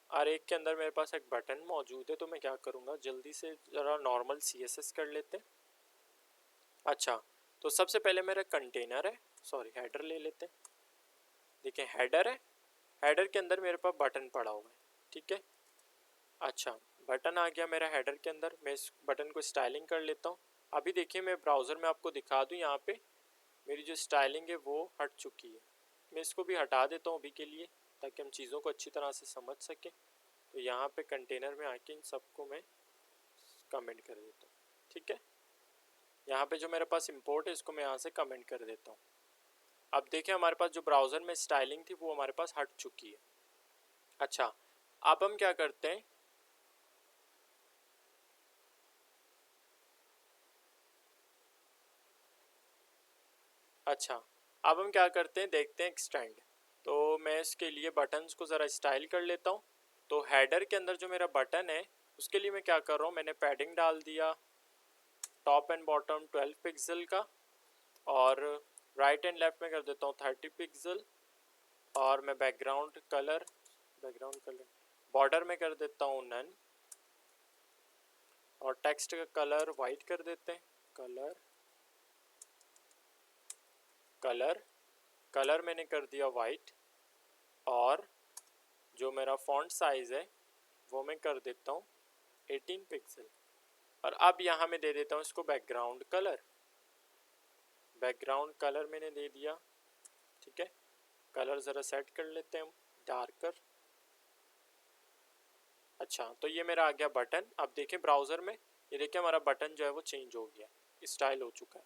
A: एक के अंदर मेरे पास एक बटन मौजूद है, तो मैं क्या करूँगा, जल्दी से ज़रा नॉर्मल CSS कर लेते हैं। अच्छा, तो सबसे पहले मेरा कंटेनर है, सॉरी हेडर ले लेते हैं। देखिए हेडर है, हेडर के अंदर मेरे पास बटन पड़ा हुआ है। ठीक है, अच्छा बटन आ गया मेरा हेडर के अंदर, मैं इस बटन को स्टाइलिंग कर लेता हूँ। अभी देखिए मैं ब्राउज़र में आपको दिखा दूँ, यहाँ पे मेरी जो स्टाइलिंग है वो हट चुकी है। मैं इसको भी हटा देता हूँ अभी के लिए ताकि हम चीज़ों को अच्छी तरह से समझ सकें। तो यहाँ पे कंटेनर में आके इन सबको मैं कमेंट कर देता हूँ। ठीक है, यहाँ पे जो मेरे पास इंपोर्ट है इसको मैं यहाँ से कमेंट कर देता हूँ। अब देखिए हमारे पास जो ब्राउज़र में स्टाइलिंग थी वो हमारे पास हट चुकी है। अच्छा, अब हम क्या करते हैं, अच्छा अब हम क्या करते हैं, देखते हैं एक्सटेंड। तो मैं इसके लिए बटन्स को ज़रा स्टाइल कर लेता हूँ। तो हेडर के अंदर जो मेरा बटन है उसके लिए मैं क्या कर रहा हूँ, मैंने पैडिंग डाल दिया टॉप एंड बॉटम 12 पिक्सल का, और राइट एंड लेफ्ट में कर देता हूँ 30 पिक्सल, और मैं बैकग्राउंड कलर बॉर्डर में कर देता हूँ नन, और टेक्स्ट का कलर वाइट कर देते हैं। कलर मैंने कर दिया वाइट, और जो मेरा फॉन्ट साइज़ है वो मैं कर देता हूँ 18 पिक्सल। और अब यहाँ मैं दे देता हूँ इसको बैकग्राउंड कलर मैंने दे दिया। ठीक है, कलर ज़रा सेट कर लेते हैं हम डार्कर। अच्छा, तो ये मेरा आ गया बटन। अब देखें ब्राउज़र में, ये देखिए हमारा बटन जो है वो चेंज हो गया, स्टाइल हो चुका है।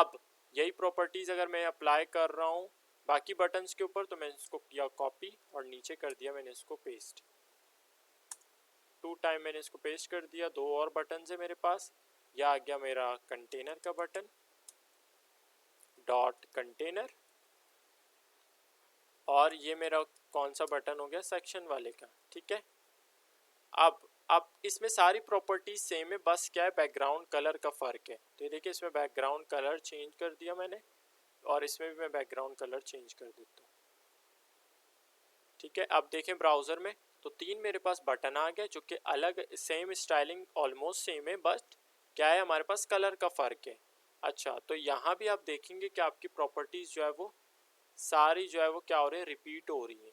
A: अब यही प्रॉपर्टीज़ अगर मैं अप्लाई कर रहा हूँ बाकी बटन्स के ऊपर, तो मैंने इसको किया कॉपी और नीचे कर दिया मैंने इसको पेस्ट। 2 टाइम मैंने इसको पेस्ट कर दिया। 2 और बटन है मेरे पास। यह आ गया मेरा कंटेनर का बटन, डॉट कंटेनर, और ये मेरा कौन सा बटन हो गया, सेक्शन वाले का। ठीक है, अब इसमें सारी प्रॉपर्टीज सेम है, बस क्या है बैकग्राउंड कलर का फ़र्क है। तो ये देखिए इसमें बैकग्राउंड कलर चेंज कर दिया मैंने, और इसमें भी मैं बैकग्राउंड कलर चेंज कर देता हूँ। ठीक है, अब देखें ब्राउज़र में तो 3 मेरे पास बटन आ गए जो कि अलग, सेम स्टाइलिंग ऑलमोस्ट सेम है, बट क्या है हमारे पास कलर का फ़र्क है। अच्छा, तो यहाँ भी आप देखेंगे कि आपकी प्रॉपर्टीज़ जो है वो सारी जो है वो क्या हो रही है, रिपीट हो रही है।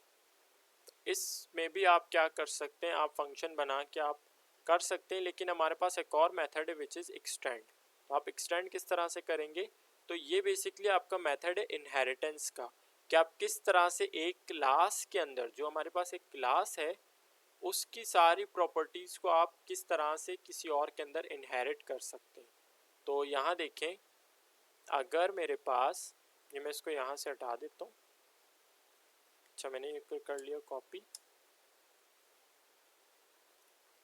A: इसमें भी आप क्या कर सकते हैं, आप फंक्शन बना के आप कर सकते हैं, लेकिन हमारे पास एक और मेथड है विच इज़ एक्सटेंड। तो आप एक्सटेंड किस तरह से करेंगे, तो ये बेसिकली आपका मेथड है इनहेरिटेंस का, कि आप किस तरह से एक क्लास के अंदर, जो हमारे पास एक क्लास है, उसकी सारी प्रॉपर्टीज़ को आप किस तरह से किसी और के अंदर इनहेरिट कर सकते हैं। तो यहाँ देखें, अगर मेरे पास ये, मैं इसको यहाँ से हटा देता हूँ। अच्छा, मैंने ये कर लिया कॉपी।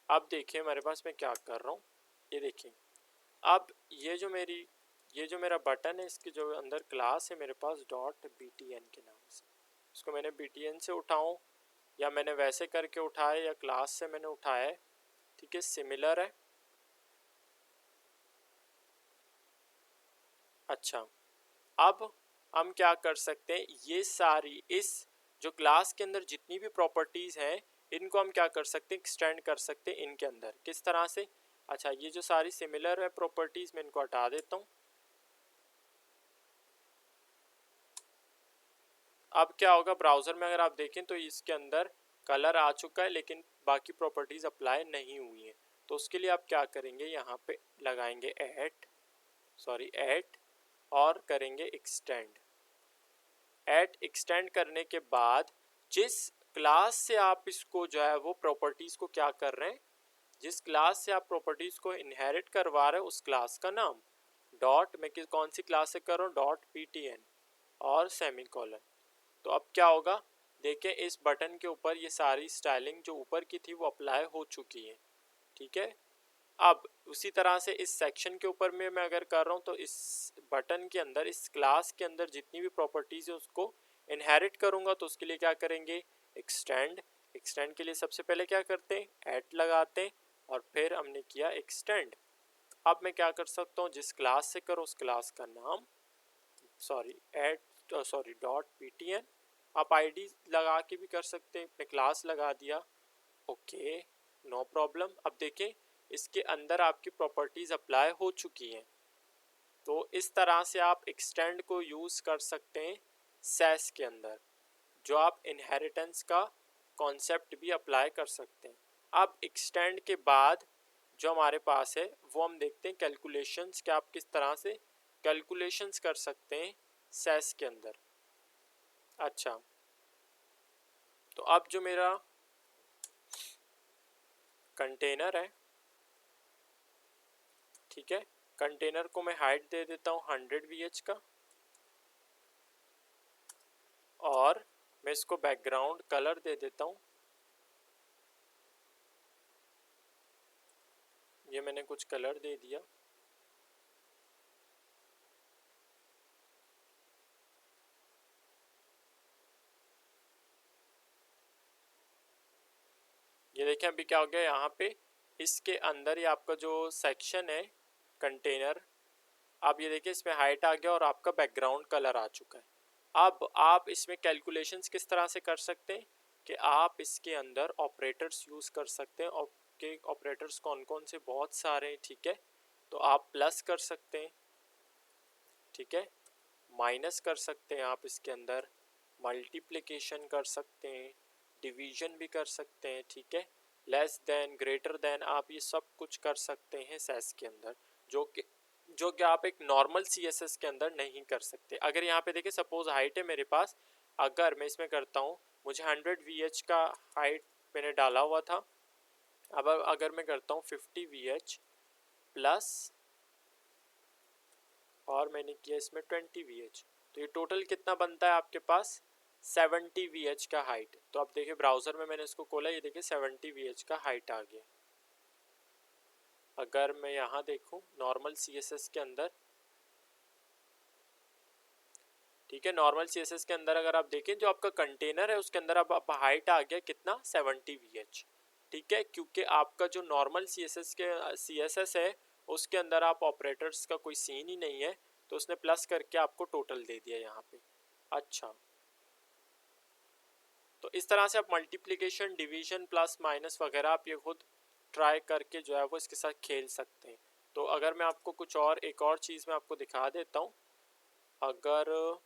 A: अब देखिए मेरे पास मैं क्या कर रहा हूँ, ये देखिए। अब ये जो मेरा बटन है, इसके जो अंदर क्लास है मेरे पास डॉट btn के नाम से, इसको मैंने btn से उठाऊँ या मैंने वैसे करके उठाया या क्लास से मैंने उठाया है, ठीक है, सिमिलर है। अच्छा, अब हम क्या कर सकते हैं, ये सारी इस जो क्लास के अंदर जितनी भी प्रॉपर्टीज़ हैं, इनको हम क्या कर सकते हैं, एक्सटेंड कर सकते हैं इनके अंदर। किस तरह से, अच्छा, ये जो सारी सिमिलर है प्रॉपर्टीज़, मैं इनको हटा देता हूँ। अब क्या होगा, ब्राउज़र में अगर आप देखें तो इसके अंदर कलर आ चुका है, लेकिन बाकी प्रॉपर्टीज़ अप्लाई नहीं हुई हैं। तो उसके लिए आप क्या करेंगे, यहाँ पे लगाएंगे ऐट और करेंगे एक्सटेंड। ऐट एक्सटेंड करने के बाद जिस क्लास से आप इसको जो है वो प्रॉपर्टीज़ को क्या कर रहे हैं, जिस क्लास से आप प्रॉपर्टीज़ को इनहेरिट करवा रहे हैं, उस क्लास का नाम डॉट, मैं कौन सी क्लास से कर रहा हूँ, डॉट btn और सेमीकोलन। तो अब क्या होगा, देखें इस बटन के ऊपर ये सारी स्टाइलिंग जो ऊपर की थी वो अप्लाई हो चुकी है, ठीक है। अब उसी तरह से इस सेक्शन के ऊपर में मैं अगर कर रहा हूँ, तो इस बटन के अंदर, इस क्लास के अंदर जितनी भी प्रॉपर्टीज़ है उसको इनहेरिट करूँगा। तो उसके लिए क्या करेंगे, एक्सटेंड। एक्सटेंड के लिए सबसे पहले क्या करते हैं, ऐट लगाते हैं और फिर हमने किया एक्सटेंड। अब मैं क्या कर सकता हूँ, जिस क्लास से करो उस क्लास का नाम, डॉट btn, आप आईडी लगा के भी कर सकते हैं, मैं क्लास लगा दिया, ओके, नो प्रॉब्लम। अब देखें इसके अंदर आपकी प्रॉपर्टीज़ अप्लाई हो चुकी हैं। तो इस तरह से आप एक्सटेंड को यूज़ कर सकते हैं सैस के अंदर, जो आप इनहेरिटेंस का कॉन्सेप्ट भी अप्लाई कर सकते हैं। अब एक्सटेंड के बाद जो हमारे पास है वो हम देखते हैं कैलकुलेशंस, कि आप किस तरह से कैलकुलेशंस कर सकते हैं सैस के अंदर। अच्छा, तो अब जो मेरा कंटेनर है, ठीक है, कंटेनर को मैं हाइट दे देता हूँ 100 VH का, और मैं इसको बैकग्राउंड कलर दे देता हूँ, ये मैंने कुछ कलर दे दिया। ये देखें अभी क्या हो गया, यहाँ पे इसके अंदर ही आपका जो सेक्शन है कंटेनर, आप ये देखिए इसमें हाइट आ गया और आपका बैकग्राउंड कलर आ चुका है। अब आप इसमें कैलकुलेशंस किस तरह से कर सकते हैं, कि आप इसके अंदर ऑपरेटर्स यूज़ कर सकते हैं। और के ऑपरेटर्स कौन कौन से, बहुत सारे हैं, ठीक है। तो आप प्लस कर सकते हैं, ठीक है, माइनस कर सकते हैं, आप इसके अंदर मल्टीप्लिकेशन कर सकते हैं, डिवीजन भी कर सकते हैं, ठीक है, लेस देन, ग्रेटर देन, आप ये सब कुछ कर सकते हैं सैस के अंदर, जो कि आप एक नॉर्मल CSS के अंदर नहीं कर सकते। अगर यहाँ पे देखिए सपोज हाइट है मेरे पास, अगर मैं इसमें करता हूँ, मुझे 100 VH का हाइट मैंने डाला हुआ था, अब अगर मैं करता हूँ 50 VH प्लस, और मैंने किया इसमें 20 VH, तो ये टोटल कितना बनता है आपके पास, 70 VH का हाइट। तो अब देखिए ब्राउज़र में मैंने इसको खोला, ये देखिए 70 VH का हाइट आ गया। अगर मैं यहाँ देखूँ नॉर्मल CSS के अंदर, ठीक है, नॉर्मल CSS के अंदर अगर आप देखें, जो आपका कंटेनर है उसके अंदर अब हाइट आ गया कितना, 70 VH, ठीक है, क्योंकि आपका जो नॉर्मल CSS है उसके अंदर आप ऑपरेटर्स का कोई सीन ही नहीं है, तो उसने प्लस करके आपको टोटल दे दिया यहाँ पे। अच्छा, तो इस तरह से आप मल्टीप्लिकेशन, डिवीजन, प्लस माइनस वगैरह आप ये खुद ट्राई करके जो है वो इसके साथ खेल सकते हैं। तो अगर मैं आपको कुछ और, एक और चीज़ मैं आपको दिखा देता हूँ, अगर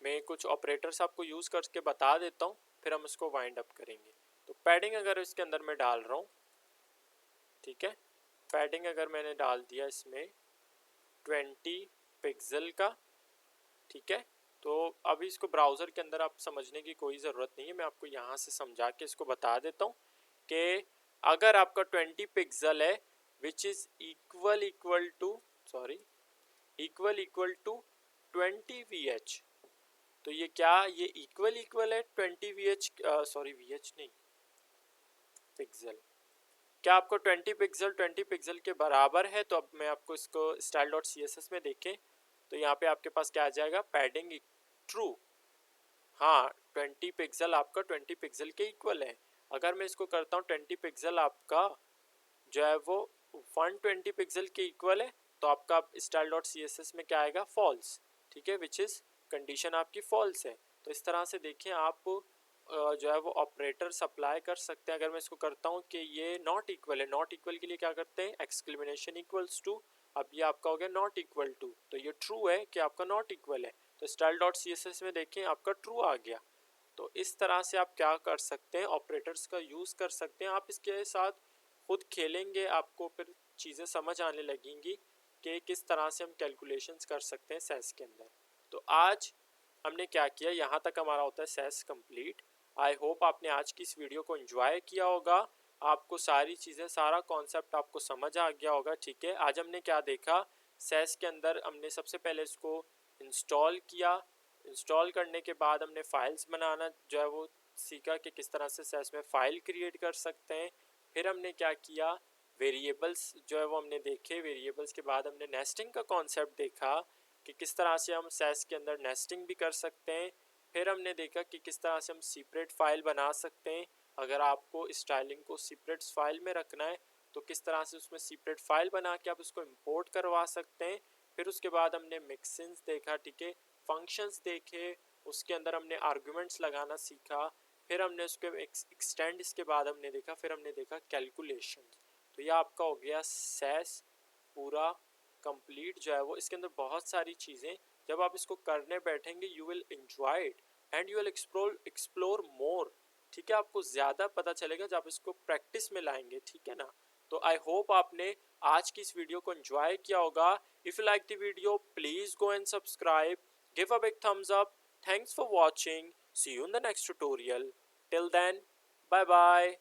A: मैं कुछ ऑपरेटर्स आपको यूज़ करके बता देता हूँ, फिर हम इसको वाइंड अप करेंगे। तो पैडिंग अगर इसके अंदर मैं डाल रहा हूँ, ठीक है, पैडिंग अगर मैंने डाल दिया इसमें 20 पिक्सल का, ठीक है, तो अभी इसको ब्राउज़र के अंदर आप समझने की कोई ज़रूरत नहीं है, मैं आपको यहाँ से समझा के इसको बता देता हूँ कि अगर आपका 20 पिक्सल है which is equal to 20 VH, तो ये क्या, ये इक्वल है 20 VH, VH नहीं, पिक्सल, क्या आपको 20 पिक्सल के बराबर है? तो अब मैं आपको इसको style.css में देखें तो यहाँ पे आपके पास क्या आ जाएगा, पैडिंग ट्रू, हाँ 20 पिक्सल आपका 20 पिक्सल के इक्वल है। अगर मैं इसको करता हूँ 20 पिक्सल आपका जो है वो 120 पिक्सल के इक्वल है, तो आपका style.css में क्या आएगा, फॉल्स, ठीक है, विच इज़ कंडीशन आपकी फॉल्स है। तो इस तरह से देखें आप जो है वो ऑपरेटर सप्लाई कर सकते हैं। अगर मैं इसको करता हूँ कि ये नॉट इक्वल है, नॉट इक्वल के लिए क्या करते हैं, एक्सक्लेमेशन इक्वल्स टू, अब ये आपका हो गया नॉट इक्वल टू, तो ये ट्रू है कि आपका नॉट इक्वल है, तो style.css में देखें आपका ट्रू आ गया। तो इस तरह से आप क्या कर सकते हैं, ऑपरेटर्स का यूज़ कर सकते हैं। आप इसके साथ खुद खेलेंगे, आपको फिर चीज़ें समझ आने लगेंगी कि किस तरह से हम कैलकुलेशंस कर सकते हैं सेस के अंदर। तो आज हमने क्या किया, यहाँ तक हमारा होता है सेस कंप्लीट। आई होप आपने आज की इस वीडियो को एंजॉय किया होगा, आपको सारी चीज़ें, सारा कॉन्सेप्ट आपको समझ आ गया होगा, ठीक है। आज हमने क्या देखा, सेस के अंदर हमने सबसे पहले इसको इंस्टॉल किया, इंस्टॉल करने के बाद हमने फाइल्स बनाना जो है वो सीखा कि किस तरह से सेस में फ़ाइल क्रिएट कर सकते हैं। फिर हमने क्या किया, वेरिएबल्स जो है वो हमने देखे, वेरिएबल्स के बाद हमने नेस्टिंग का कॉन्सेप्ट देखा कि किस तरह से हम सेस के अंदर नेस्टिंग भी कर सकते हैं। फिर हमने देखा कि किस तरह से हम सेपरेट फाइल बना सकते हैं, अगर आपको स्टाइलिंग को सेपरेट फाइल में रखना है तो किस तरह से उसमें सेपरेट फाइल बना के आप उसको इंपोर्ट करवा सकते हैं। फिर उसके बाद हमने मिक्सिंग्स देखा, ठीक है, फंक्शंस देखे, उसके अंदर हमने आर्गुमेंट्स लगाना सीखा, फिर हमने उसके एक्सटेंड, इसके बाद हमने देखा, फिर हमने देखा कैलकुलेशन। तो यह आपका हो गया सेस पूरा कंप्लीट जो है वो। इसके अंदर बहुत सारी चीज़ें, जब आप इसको करने बैठेंगे you will enjoy it and you will explore more, ठीक है, आपको ज़्यादा पता चलेगा जब आप इसको प्रैक्टिस में लाएंगे, ठीक है ना। तो आई होप आपने आज की इस वीडियो को एंजॉय किया होगा। If you like the video please go and subscribe, give a big thumbs up, thanks for watching, see you in the next tutorial, till then bye bye.